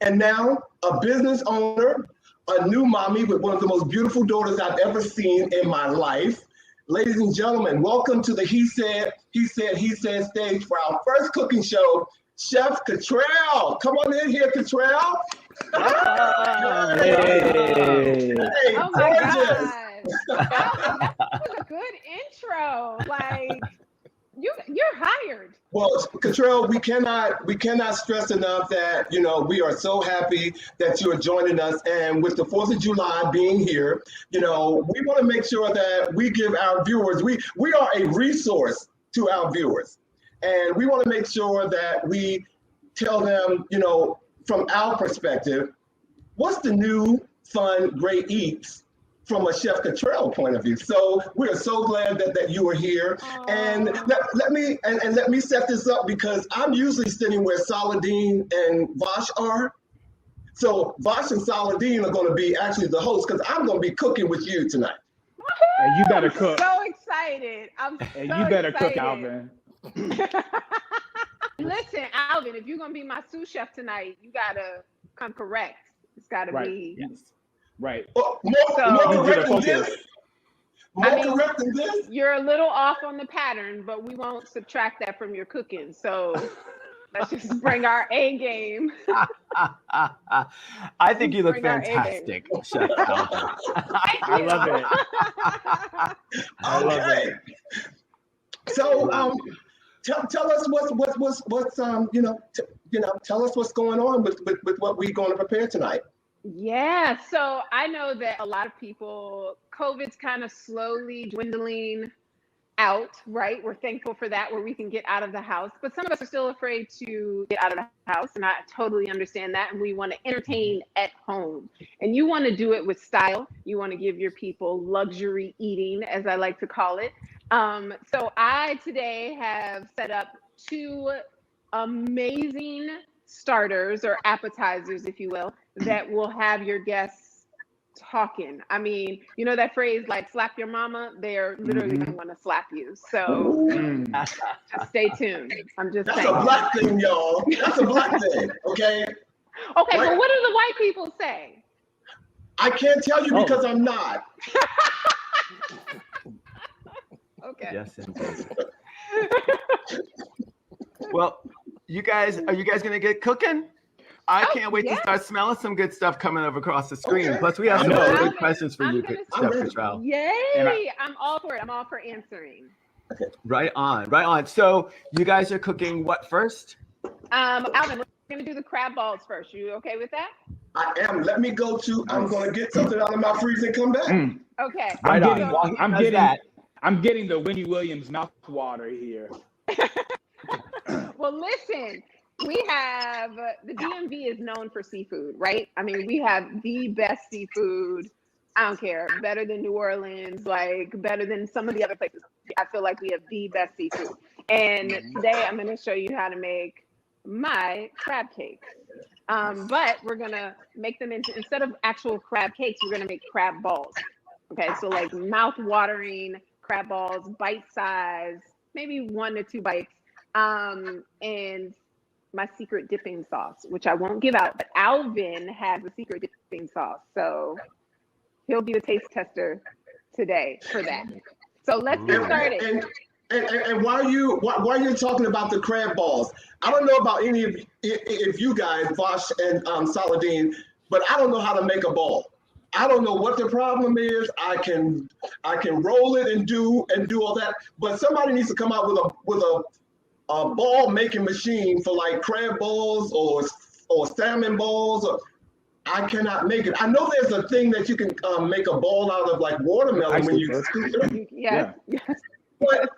[SPEAKER 12] And now a business owner, a new mommy with one of the most beautiful daughters I've ever seen in my life. Ladies and gentlemen, welcome to the He Said, He Said, He Said stage for our first cooking show, Chef Cottrell. Come on in here, Cottrell.
[SPEAKER 6] Hey.
[SPEAKER 12] Oh my
[SPEAKER 6] God. That was a good intro. Like you're hired.
[SPEAKER 12] Well, Cottrell, we cannot stress enough that we are so happy that you are joining us, and with the 4th of July being here, we want to make sure that we give our viewers we are a resource to our viewers, and we want to make sure that we tell them from our perspective what's the new fun great eats from a Chef Cottrell point of view. So we are so glad that you are here. Aww. And let me set this up, because I'm usually sitting where Saladin and Vash are. So Vash and Saladin are going to be actually the hosts, because I'm going to be cooking with you tonight.
[SPEAKER 4] And you better cook.
[SPEAKER 6] I'm so excited.
[SPEAKER 4] You better cook, Alvin.
[SPEAKER 13] Listen, Alvin, if you're gonna be my sous chef tonight, you gotta come correct. It's gotta
[SPEAKER 4] Right.
[SPEAKER 13] be
[SPEAKER 4] Right.
[SPEAKER 12] More
[SPEAKER 13] So-
[SPEAKER 12] correct than
[SPEAKER 4] Focus.
[SPEAKER 12] this? More
[SPEAKER 13] I mean,
[SPEAKER 12] correct than this?
[SPEAKER 13] you're a little off on the pattern, but we won't subtract that from your cooking. So let's just bring our A game.
[SPEAKER 2] I think you look
[SPEAKER 13] Bring our A-game.
[SPEAKER 2] fantastic, Chef Alvin.
[SPEAKER 4] I love it. I love
[SPEAKER 12] Okay.
[SPEAKER 4] it.
[SPEAKER 12] So tell us what's tell us what's going on with what we're going to prepare tonight.
[SPEAKER 13] Yeah, so I know that a lot of people, COVID's kind of slowly dwindling out, right? We're thankful for that, where we can get out of the house, but some of us are still afraid to get out of the house, and I totally understand that. And we want to entertain at home, and you want to do it with style. You want to give your people luxury eating, as I like to call it. So I today have set up 2 amazing starters, or appetizers, if you will, that will have your guests talking. I mean, you know that phrase, like slap your mama? They're literally going to want to slap you. So just stay tuned. I'm just
[SPEAKER 12] That's
[SPEAKER 13] saying.
[SPEAKER 12] a black thing, y'all. That's a black thing. Okay.
[SPEAKER 13] Okay,
[SPEAKER 12] Right.
[SPEAKER 13] but what do the white people say?
[SPEAKER 12] I can't tell you because I'm not.
[SPEAKER 13] Okay.
[SPEAKER 2] Yes, indeed. Well, are you guys gonna get cooking? I can't wait to start smelling some good stuff coming over across the screen.
[SPEAKER 12] Okay.
[SPEAKER 2] Plus, we have some
[SPEAKER 4] I know.
[SPEAKER 2] really good questions for
[SPEAKER 13] I'm
[SPEAKER 2] you,
[SPEAKER 13] gonna
[SPEAKER 2] Chef
[SPEAKER 12] say-
[SPEAKER 2] Cottrell.
[SPEAKER 13] Yay! I'm all for it. I'm all for answering.
[SPEAKER 2] Right on, right on. So, you guys are cooking what first?
[SPEAKER 13] Alvin, we're gonna do the crab balls first. You okay with that?
[SPEAKER 12] I am. Let me go to. I'm going to get something out of my freezer and come back.
[SPEAKER 13] Okay.
[SPEAKER 4] I'm
[SPEAKER 2] Right on.
[SPEAKER 4] getting,
[SPEAKER 2] While he
[SPEAKER 4] I'm
[SPEAKER 2] does
[SPEAKER 4] getting,
[SPEAKER 2] that,
[SPEAKER 4] I'm getting the Winnie Williams mouth water here.
[SPEAKER 13] Well, listen, we have the DMV is known for seafood, right? I mean, we have the best seafood. I don't care, better than New Orleans, like better than some of the other places. I feel like we have the best seafood. And today I'm going to show you how to make my crab cakes. But we're going to make them into, instead of actual crab cakes, we're going to make crab balls. Okay, so like mouth-watering crab balls, bite size, maybe 1 to 2 bites. And my secret dipping sauce, which I won't give out, but Alvin has a secret dipping sauce. So he'll be the taste tester today for that. So let's get started.
[SPEAKER 12] And while you're talking about the crab balls, I don't know about any of if you guys, Vash and Saladin, but I don't know how to make a ball. I don't know what the problem is. I can roll it and do all that, but somebody needs to come out with a ball making machine for like crab balls or salmon balls. I cannot make it. I know there's a thing that you can make a ball out of, like watermelon when you scoop it.
[SPEAKER 13] Yes.
[SPEAKER 12] But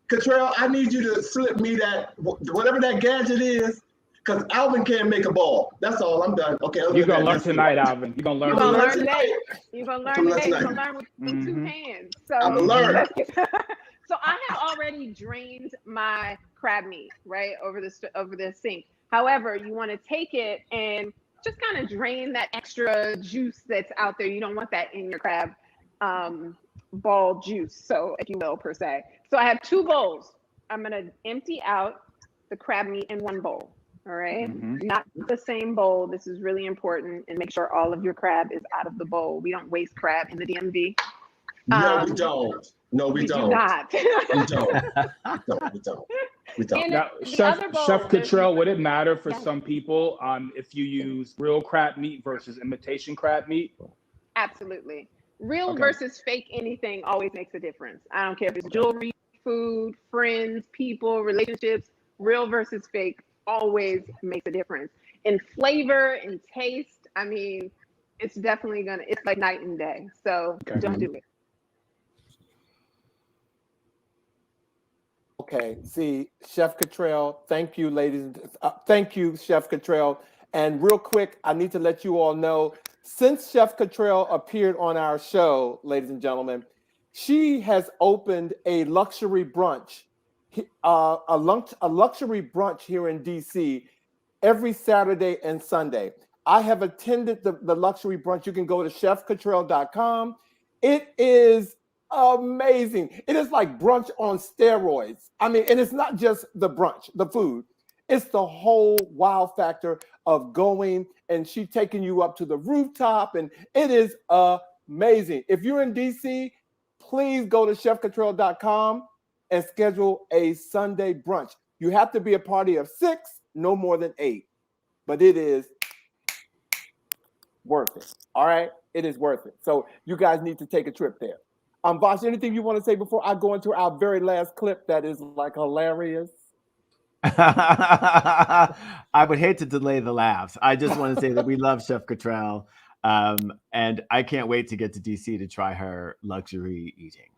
[SPEAKER 12] Cottrell, I need you to slip me that whatever that gadget is, because Alvin can't make a ball. That's all. I'm done. Okay.
[SPEAKER 4] You're gonna learn tonight, Alvin. You're gonna learn
[SPEAKER 13] You're gonna
[SPEAKER 4] tonight.
[SPEAKER 13] learn today. You're gonna learn today. You're gonna learn with 2 hands. So
[SPEAKER 12] I'm gonna learn.
[SPEAKER 13] So I have already drained my crab meat right over the sink. However, you want to take it and just kind of drain that extra juice that's out there. You don't want that in your crab ball juice, so if you will, per se. So I have 2 bowls. I'm gonna empty out the crab meat in 1 bowl. All right, not the same bowl. This is really important, and make sure all of your crab is out of the bowl. We don't waste crab in the DMV.
[SPEAKER 12] No, we don't. No, we don't.
[SPEAKER 13] Do not.
[SPEAKER 12] We don't. We don't.
[SPEAKER 4] Now,
[SPEAKER 13] The
[SPEAKER 4] Chef
[SPEAKER 13] other bowl,
[SPEAKER 4] Cottrell, would it matter for
[SPEAKER 13] Yeah.
[SPEAKER 4] some people if you use real crab meat versus imitation crab meat?
[SPEAKER 13] Absolutely. Real
[SPEAKER 4] Okay.
[SPEAKER 13] versus fake anything always makes a difference. I don't care if it's jewelry, food, friends, people, relationships. Real versus fake always makes a difference in flavor and taste. I mean, it's definitely it's like night and day. So
[SPEAKER 4] Okay.
[SPEAKER 13] don't do it.
[SPEAKER 1] Okay, see, Chef Cottrell, thank you, ladies. Thank you, Chef Cottrell. And real quick, I need to let you all know, since Chef Cottrell appeared on our show, ladies and gentlemen, she has opened a luxury brunch, a luxury brunch here in DC every Saturday and Sunday. I have attended the luxury brunch. You can go to chefcottrell.com. It is amazing. It is like brunch on steroids. I mean, and it's not just the brunch, the food. It's the whole wow factor of going, and she taking you up to the rooftop, and it is amazing. If you're in DC, please go to chefcontrol.com and schedule a Sunday brunch. You have to be a party of 6, no more than 8, but it is worth it. All right, it is worth it. So you guys need to take a trip there. Vash, anything you want to say before I go into our very last clip that is like hilarious?
[SPEAKER 2] I would hate to delay the laughs. I just want to say that we love Chef Cottrell, and I can't wait to get to DC to try her luxury eating.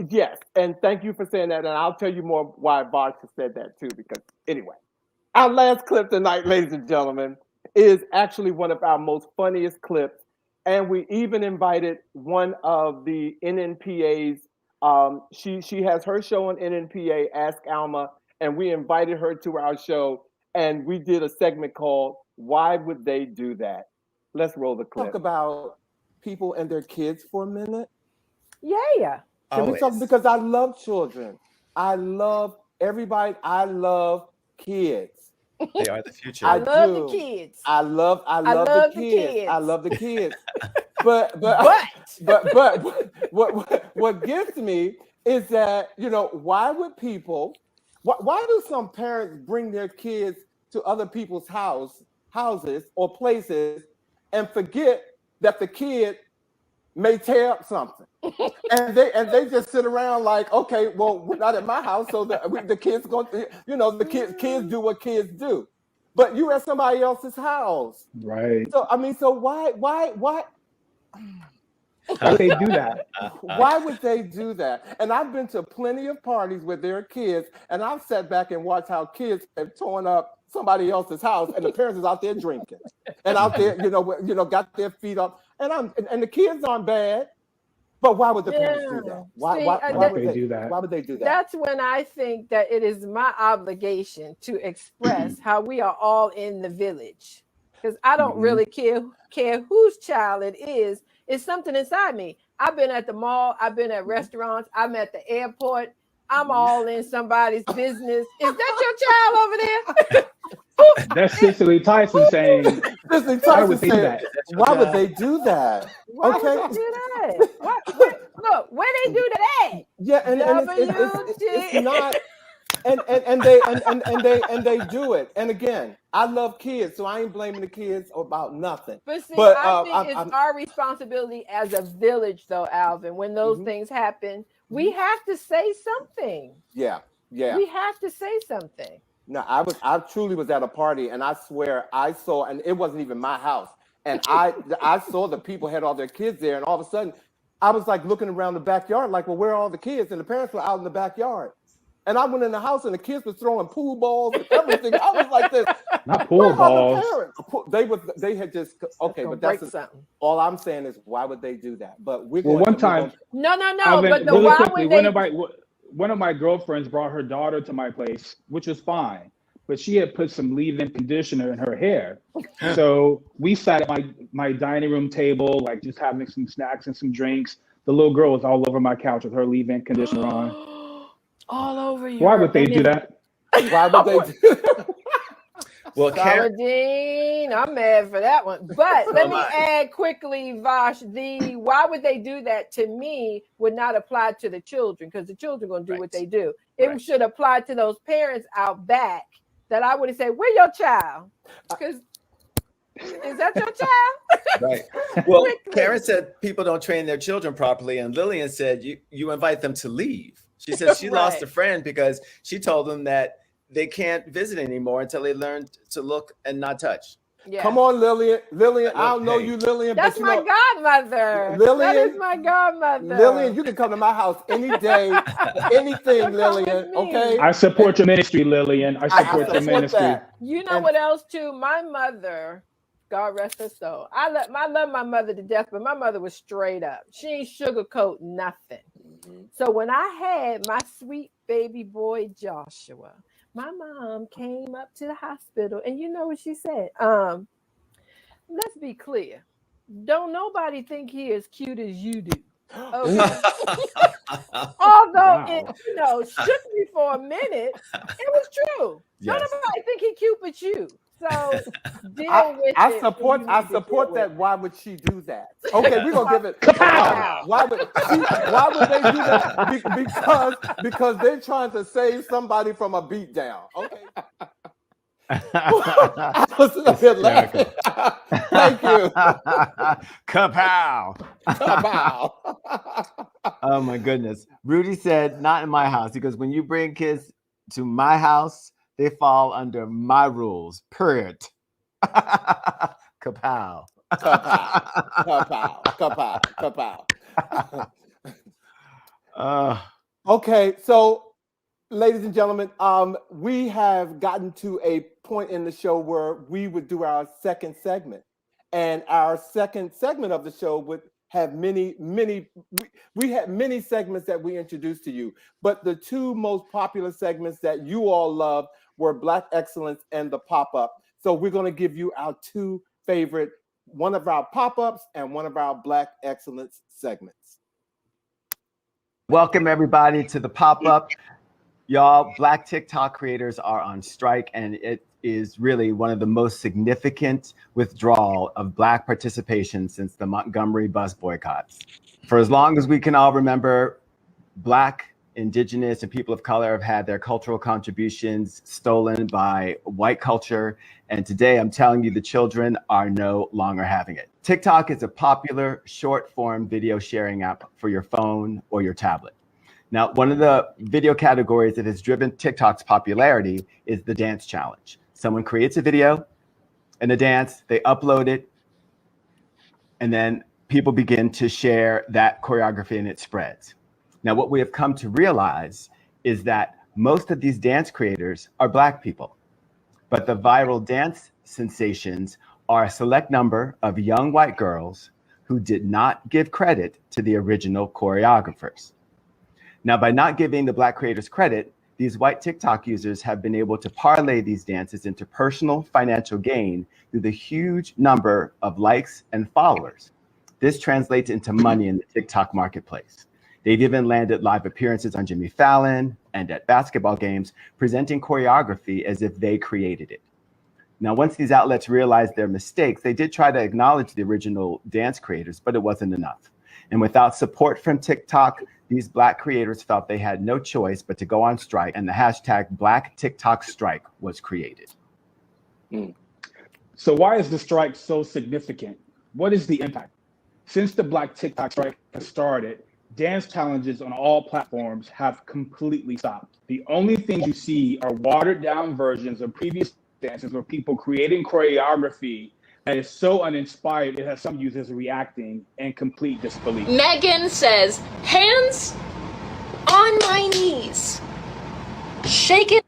[SPEAKER 1] Yes, and thank you for saying that, and I'll tell you more why Vash said that too, because anyway, our last clip tonight, ladies and gentlemen, is actually one of our most funniest clips, and we even invited one of the NNPA's. She has her show on NNPA, Ask Alma, and we invited her to our show, and we did a segment called "Why Would They Do That?" Let's roll the clip. Talk about people and their kids for a minute.
[SPEAKER 6] Yeah.
[SPEAKER 1] Can we talk, because I love children. I love everybody. I love kids.
[SPEAKER 14] They are the future.
[SPEAKER 6] I love the kids.
[SPEAKER 1] I love the kids. I love the kids. But what gets me is that, you know, why would people, why do some parents bring their kids to other people's houses or places and forget that the kid may tear up something? and they just sit around like, okay, well, we're not at my house, so the kids going to, you know, the kids do what kids do. But you at somebody else's house.
[SPEAKER 4] Right.
[SPEAKER 1] So I mean, so why
[SPEAKER 4] would they do that?
[SPEAKER 1] Why would they do that? And I've been to plenty of parties with their kids, and I've sat back and watched how kids have torn up somebody else's house, and the parents is out there drinking and out there, you know, got their feet up, and the kids aren't bad. But why would the parents do that? Why would they do that? Why would they do that?
[SPEAKER 15] That's when I think that it is my obligation to express how we are all in the village. Because I don't really care whose child it is. It's something inside me. I've been at the mall. I've been at restaurants. I'm at the airport. I'm all in somebody's business. Is that your child over there?
[SPEAKER 4] That's Cicely Tyson saying,
[SPEAKER 1] why would they do that? Why would they do that?
[SPEAKER 15] Why would they do that? Look, where they do that?
[SPEAKER 1] Yeah, and it's not. And they do it. And again, I love kids, so I ain't blaming the kids about nothing.
[SPEAKER 15] But see, I think it's our responsibility as a village, though, Alvin. When those things happen, we have to say something.
[SPEAKER 1] Yeah.
[SPEAKER 15] We have to say something.
[SPEAKER 1] No, I truly was at a party, and I swear I saw, and it wasn't even my house, and I saw the people had all their kids there, and all of a sudden, I was like looking around the backyard, like, well, where are all the kids? And the parents were out in the backyard. And I went in the house, and the kids were throwing pool balls and everything. I was like, "This
[SPEAKER 4] not pool balls."
[SPEAKER 1] They had just okay, but that's all I'm saying is, why would they do that? But we're
[SPEAKER 4] well, one time.
[SPEAKER 15] No.
[SPEAKER 4] But the really quickly, one of my girlfriends brought her daughter to my place, which was fine, but she had put some leave-in conditioner in her hair. So we sat at my dining room table, like just having some snacks and some drinks. The little girl was all over my couch with her leave-in conditioner on.
[SPEAKER 15] All over you.
[SPEAKER 4] Why would they do that?
[SPEAKER 1] Why would they do that?
[SPEAKER 14] Well,
[SPEAKER 15] Saladin, I'm mad for that one. But let me add quickly, Vash, why would they do that to me would not apply to the children, because the children are going to do what they do. It should apply to those parents out back that I would say, where your child? Because is that your child?
[SPEAKER 14] Right. Well, Karen said people don't train their children properly, and Lillian said you invite them to leave. She said she lost a friend because she told them that they can't visit anymore until they learn to look and not touch.
[SPEAKER 15] Yeah.
[SPEAKER 1] Come on, Lillian. I don't know you, Lillian.
[SPEAKER 15] That's
[SPEAKER 1] but
[SPEAKER 15] my godmother.
[SPEAKER 1] Lillian,
[SPEAKER 15] that is my godmother.
[SPEAKER 1] Lillian, you can come to my house any day, anything, Lillian. Okay.
[SPEAKER 4] I support your ministry, Lillian. I support your ministry.
[SPEAKER 15] That. You know what else too? My mother, God rest her soul. I love my mother to death, but my mother was straight up. She ain't sugarcoat nothing. So when I had my sweet baby boy Joshua, my mom came up to the hospital, and you know what she said? Let's be clear. Don't nobody think he as cute as you do. Okay. Although it, shook me for a minute, it was true.
[SPEAKER 14] Yes.
[SPEAKER 15] Don't nobody think he Cupid you. So deal with
[SPEAKER 1] I
[SPEAKER 15] it.
[SPEAKER 1] support
[SPEAKER 15] when you need to
[SPEAKER 1] support
[SPEAKER 15] deal
[SPEAKER 1] that.
[SPEAKER 15] with
[SPEAKER 1] Why would she do that? Okay, we're gonna give it.
[SPEAKER 15] Kapow!
[SPEAKER 1] Why would they do that? Because they're trying to save somebody from a beatdown. Okay. I was a bit laughing. Thank you.
[SPEAKER 2] Kapow!
[SPEAKER 1] Kapow.
[SPEAKER 2] Oh my goodness. Rudy said, not in my house. He goes, when you bring kids to my house, they fall under my rules. Period. Kapow.
[SPEAKER 1] Kapow. Kapow. Kapow. Kapow. Okay, so ladies and gentlemen, we have gotten to a point in the show where we would do our second segment. And our second segment of the show would have we had many segments that we introduced to you, but the two most popular segments that you all loved were Black Excellence and the Pop-Up. So we're going to give you our two favorite, one of our pop-ups and one of our Black Excellence segments.
[SPEAKER 2] Welcome everybody to the Pop-Up. Y'all, Black TikTok creators are on strike, and it is really one of the most significant withdrawal of Black participation since the Montgomery bus boycotts. For as long as we can all remember, Black, Indigenous, and people of color have had their cultural contributions stolen by white culture. And today I'm telling you, the children are no longer having it. TikTok is a popular short form video sharing app for your phone or your tablet. Now, one of the video categories that has driven TikTok's popularity is the dance challenge. Someone creates a video and a dance, they upload it, and then people begin to share that choreography and it spreads. Now, what we have come to realize is that most of these dance creators are Black people, but the viral dance sensations are a select number of young white girls who did not give credit to the original choreographers. Now, by not giving the Black creators credit, these white TikTok users have been able to parlay these dances into personal financial gain through the huge number of likes and followers. This translates into money in the TikTok marketplace. They've even landed live appearances on Jimmy Fallon and at basketball games, presenting choreography as if they created it. Now, once these outlets realized their mistakes, they did try to acknowledge the original dance creators, but it wasn't enough. And without support from TikTok, these Black creators felt they had no choice but to go on strike, and the hashtag Black TikTok Strike was created.
[SPEAKER 4] So why is the strike so significant? What is the impact? Since the Black TikTok strike has started, dance challenges on all platforms have completely stopped. The only things you see are watered down versions of previous dances where people creating choreography that is so uninspired, it has some users reacting in complete disbelief.
[SPEAKER 16] Megan says, hands on my knees, shaking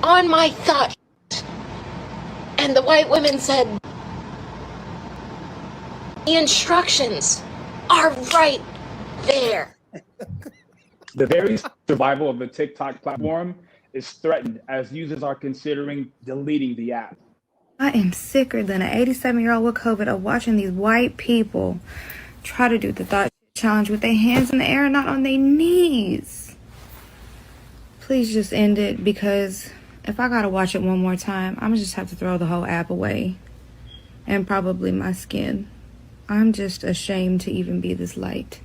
[SPEAKER 16] on my thought. And the white women said, the instructions are right there.
[SPEAKER 4] The very survival of the TikTok platform is threatened as users are considering deleting the app.
[SPEAKER 17] I am sicker than an 87-year-old with COVID of watching these white people try to do the thought challenge with their hands in the air, not on their knees. Please just end it, because if I gotta watch it one more time, I'm gonna just have to throw the whole app away. And probably my skin. I'm just ashamed to even be this light.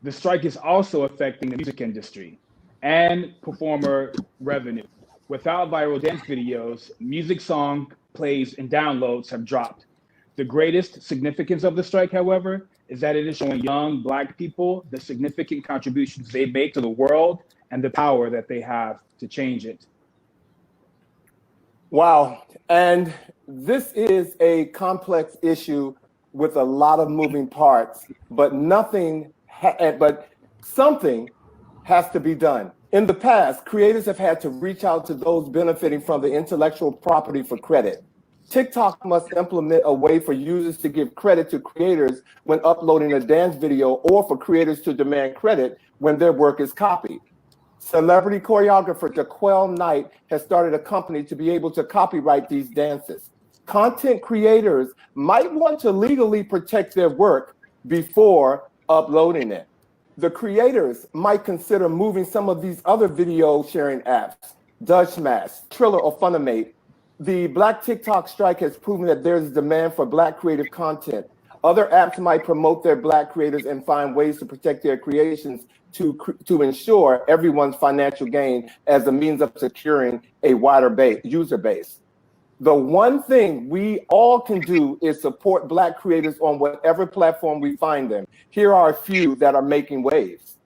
[SPEAKER 4] The strike is also affecting the music industry and performer revenue. Without viral dance videos, music song plays and downloads have dropped. The greatest significance of the strike, however, is that it is showing young Black people the significant contributions they make to the world and the power that they have to change it.
[SPEAKER 1] Wow. And this is a complex issue with a lot of moving parts, but something has to be done. In the past, creators have had to reach out to those benefiting from the intellectual property for credit. TikTok must implement a way for users to give credit to creators when uploading a dance video, or for creators to demand credit when their work is copied. Celebrity choreographer Daquel Knight has started a company to be able to copyright these dances. Content creators might want to legally protect their work, before uploading it. The creators might consider moving some of these other video sharing apps, Dutchmash, Triller, or Funimate. The Black TikTok strike has proven that there's demand for Black creative content. Other apps might promote their Black creators and find ways to protect their creations to ensure everyone's financial gain as a means of securing a wider user base. The one thing we all can do is support Black creators on whatever platform we find them. Here are a few that are making waves.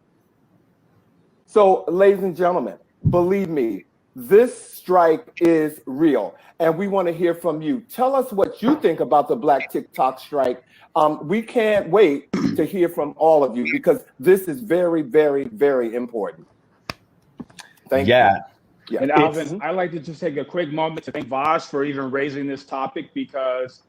[SPEAKER 1] So, ladies and gentlemen, believe me, this strike is real, and we want to hear from you. Tell us what you think about the Black TikTok strike. We can't wait to hear from all of you because this is very, very, very important. Thank you.
[SPEAKER 4] Yeah.
[SPEAKER 1] Yeah.
[SPEAKER 4] And Alvin, I'd like to just take a quick moment to thank Vash for even raising this topic because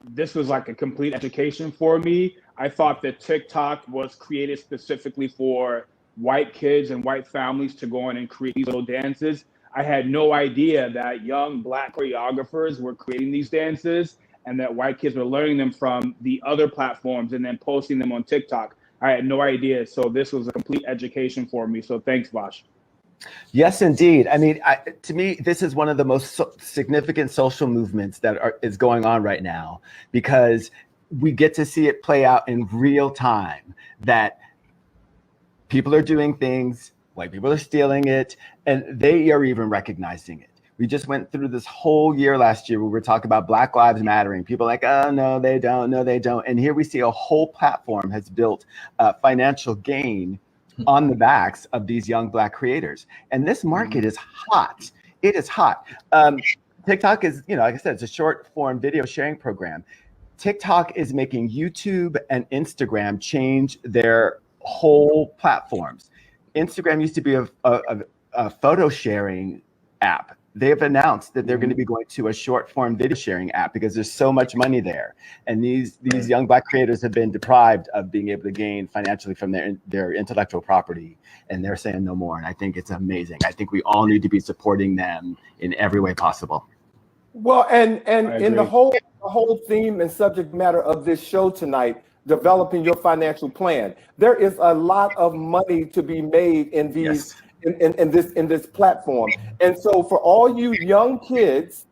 [SPEAKER 4] this was like a complete education for me. I thought that TikTok was created specifically for white kids and white families to go in and create these little dances. I had no idea that young Black choreographers were creating these dances and that white kids were learning them from the other platforms and then posting them on TikTok. I had no idea. So this was a complete education for me. So thanks, Vash.
[SPEAKER 2] Yes, indeed. I mean, to me, this is one of the most significant social movements that is going on right now because we get to see it play out in real time, that people are doing things, white people are stealing it, and they are even recognizing it. We just went through this whole year last year where we're talking about Black Lives Mattering. People are like, oh, no, they don't. No, they don't. And here we see a whole platform has built financial gain on the backs of these young Black creators. And this market is hot. It is hot. TikTok is, like I said, it's a short form video sharing program. TikTok is making YouTube and Instagram change their whole platforms. Instagram used to be a photo sharing app. They've announced that they're going to be going to a short form video sharing app because there's so much money there. And these young Black creators have been deprived of being able to gain financially from their intellectual property. And they're saying no more. And I think it's amazing. I think we all need to be supporting them in every way possible.
[SPEAKER 1] Well, and in the whole theme and subject matter of this show tonight, developing your financial plan, there is a lot of money to be made in these in this platform. And so for all you young kids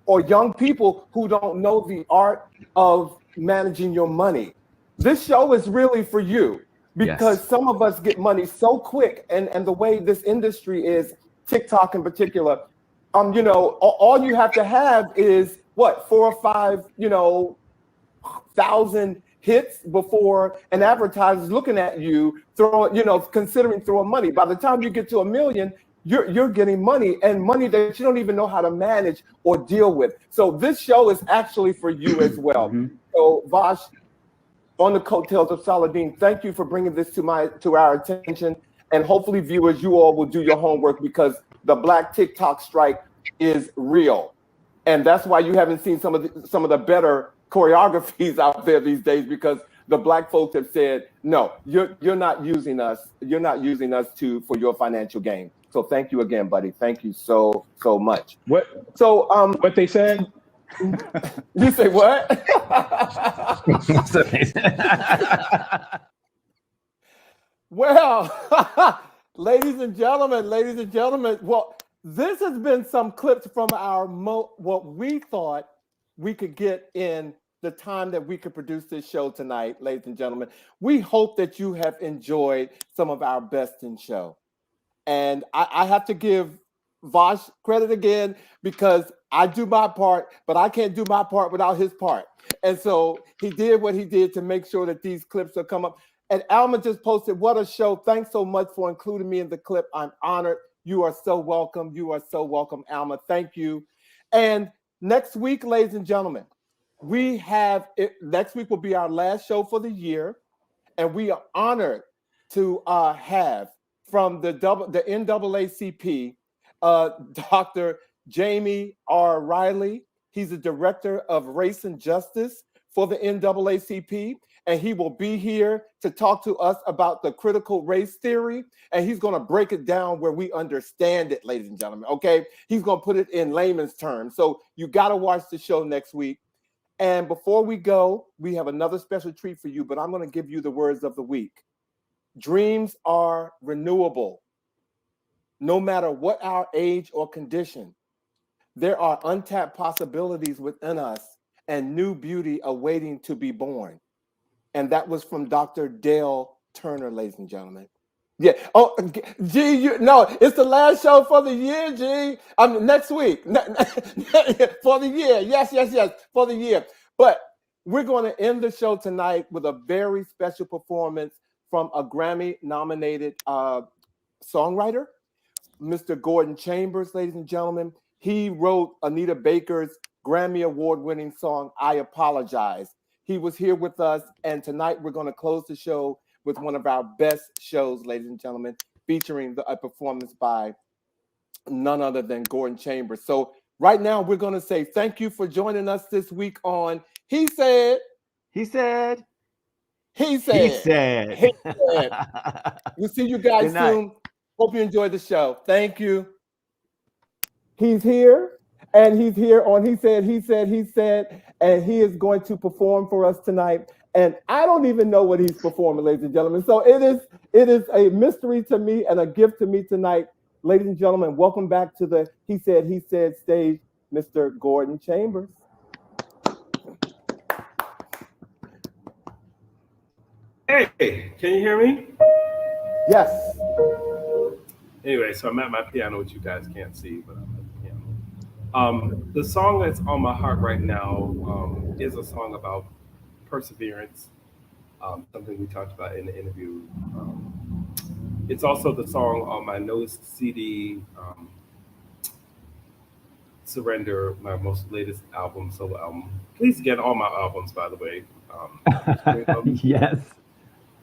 [SPEAKER 1] or young people who don't know the art of managing your money, this show is really for you because some of us get money so quick, and the way this industry is, TikTok in particular, all you have to have is what, 4 or 5, thousand hits before an advertiser is looking at you, considering throwing money. By the time you get to 1 million, you're getting money, and money that you don't even know how to manage or deal with. So this show is actually for you as well. So Vash, on the coattails of Saladin, thank you for bringing this to our attention, and hopefully viewers, you all will do your homework because the Black TikTok strike is real, and that's why you haven't seen some of the better choreographies out there these days, because the Black folks have said, no, you're not using us. You're not using us for your financial gain. So thank you again, buddy. Thank you so much.
[SPEAKER 4] What they said?
[SPEAKER 1] You say what? Well, ladies and gentlemen, well, this has been some clips from what we thought we could get in the time that we could produce this show tonight, ladies and gentlemen. We hope that you have enjoyed some of our best in show. And I have to give Vash credit again because I do my part, but I can't do my part without his part. And so he did what he did to make sure that these clips will come up. And Alma just posted, what a show. Thanks so much for including me in the clip. I'm honored. You are so welcome. You are so welcome, Alma. Thank you. And next week, ladies and gentlemen, next week will be our last show for the year. And we are honored to have from the NAACP, Dr. Jamie R. Riley. He's the director of race and justice for the NAACP. And he will be here to talk to us about the critical race theory. And he's going to break it down where we understand it, ladies and gentlemen. Okay. He's going to put it in layman's terms. So you got to watch the show next week. And before we go, we have another special treat for you, but I'm going to give you the words of the week. Dreams are renewable. No matter what our age or condition, there are untapped possibilities within us and new beauty awaiting to be born. And that was from Dr. Dale Turner, ladies and gentlemen. Yeah. Oh, G, no, it's the last show for the year, G. Next week for the year. Yes, for the year. But we're going to end the show tonight with a very special performance from a Grammy-nominated songwriter, Mr. Gordon Chambers, ladies and gentlemen. He wrote Anita Baker's Grammy Award-winning song, I Apologize. He was here with us, and tonight we're going to close the show with one of our best shows, ladies and gentlemen, featuring a performance by none other than Gordon Chambers. So right now, we're going to say thank you for joining us this week on He Said.
[SPEAKER 2] He said.
[SPEAKER 1] He said.
[SPEAKER 2] He said.
[SPEAKER 1] He said. We'll see you guys soon. Hope you enjoyed the show. Thank you. He's here, and he's here on He Said, and he is going to perform for us tonight. And I don't even know what he's performing, ladies and gentlemen. So it is a mystery to me and a gift to me tonight. Ladies and gentlemen, welcome back to the He Said stage, Mr. Gordon Chambers.
[SPEAKER 18] Hey, can you hear me?
[SPEAKER 1] Yes.
[SPEAKER 18] Anyway, so I'm at my piano, which you guys can't see, but I'm at the piano. The song that's on my heart right now is a song about perseverance, something we talked about in the interview. It's also the song on my newest CD, Surrender, my most latest album, solo album. Please get all my albums, by the way.
[SPEAKER 2] Yes.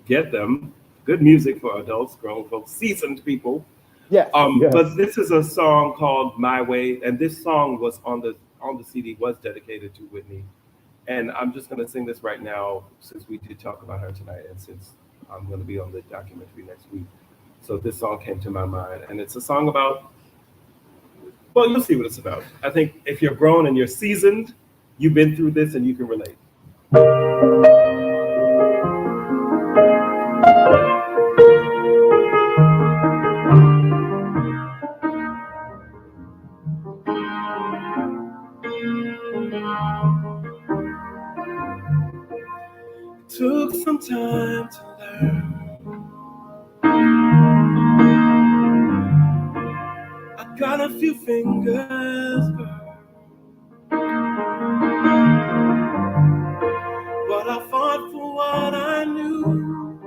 [SPEAKER 18] Get them. Good music for adults, grown folks, seasoned people.
[SPEAKER 1] Yes.
[SPEAKER 18] But this is a song called My Way, and this song was on the CD was dedicated to Whitney. And I'm just going to sing this right now, since we did talk about her tonight, and since I'm going to be on the documentary next week. So this song came to my mind, and it's a song about, well, you'll see what it's about. I think if you're grown and you're seasoned, you've been through this and you can relate. Took some time to learn. I got a few fingers burned, but I fought for what I knew,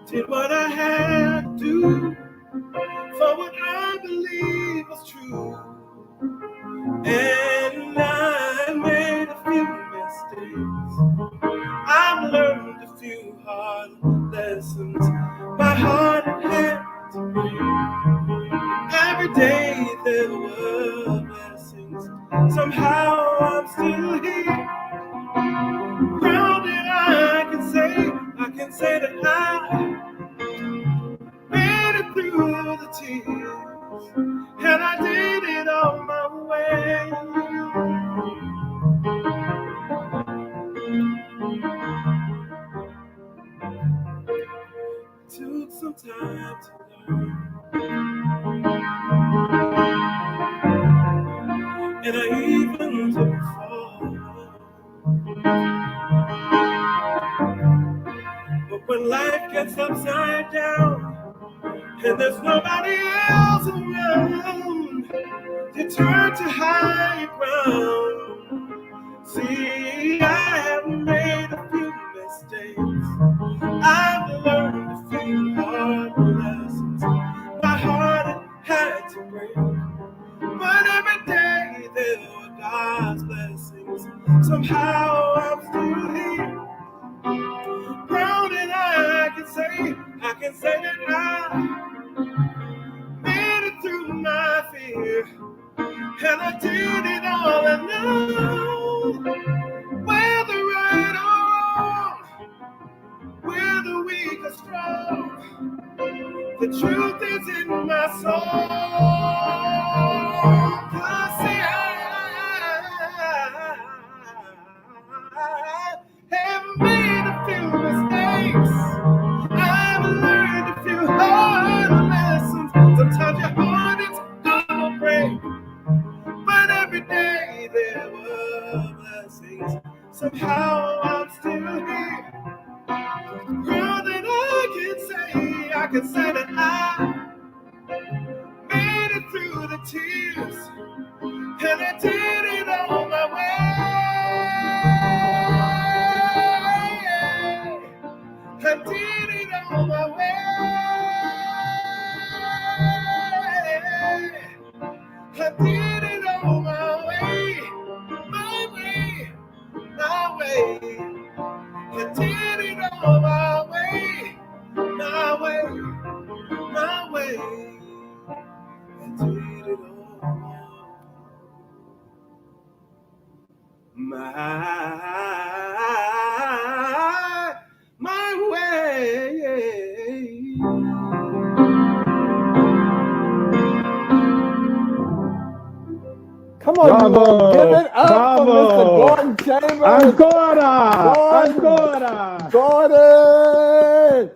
[SPEAKER 18] did what I had to do for what I believe was true, and I made a few mistakes. I've learned a few hard lessons. My heart had to break. Every day there were blessings. Somehow I'm still here. Grounded, I can say that I made it through the tears, and I did it on my way. Took some time to learn, and I even took a fall. But when life gets upside down and there's nobody else around, you turn to higher ground. See, I have made a few mistakes. I've learned a few hard lessons. My heart had to break, but every day there were God's blessings. Somehow I'm still here. Proud and I can say that I made it through my fear, and I did it all alone. Whether right or wrong, whether weak or strong, the truth is in my soul. 'Cause see, every day there were blessings. Somehow I'm still here. More than I can say that I made it through the tears, and I did it on my way. I did it on my way. I did it on my way, my way, my way. I did it on my way, my way, my way. I did it on my way.
[SPEAKER 1] Come on, you all. Give it up for Mr. Gordon Chambers.
[SPEAKER 4] Ancora!
[SPEAKER 1] Gordon!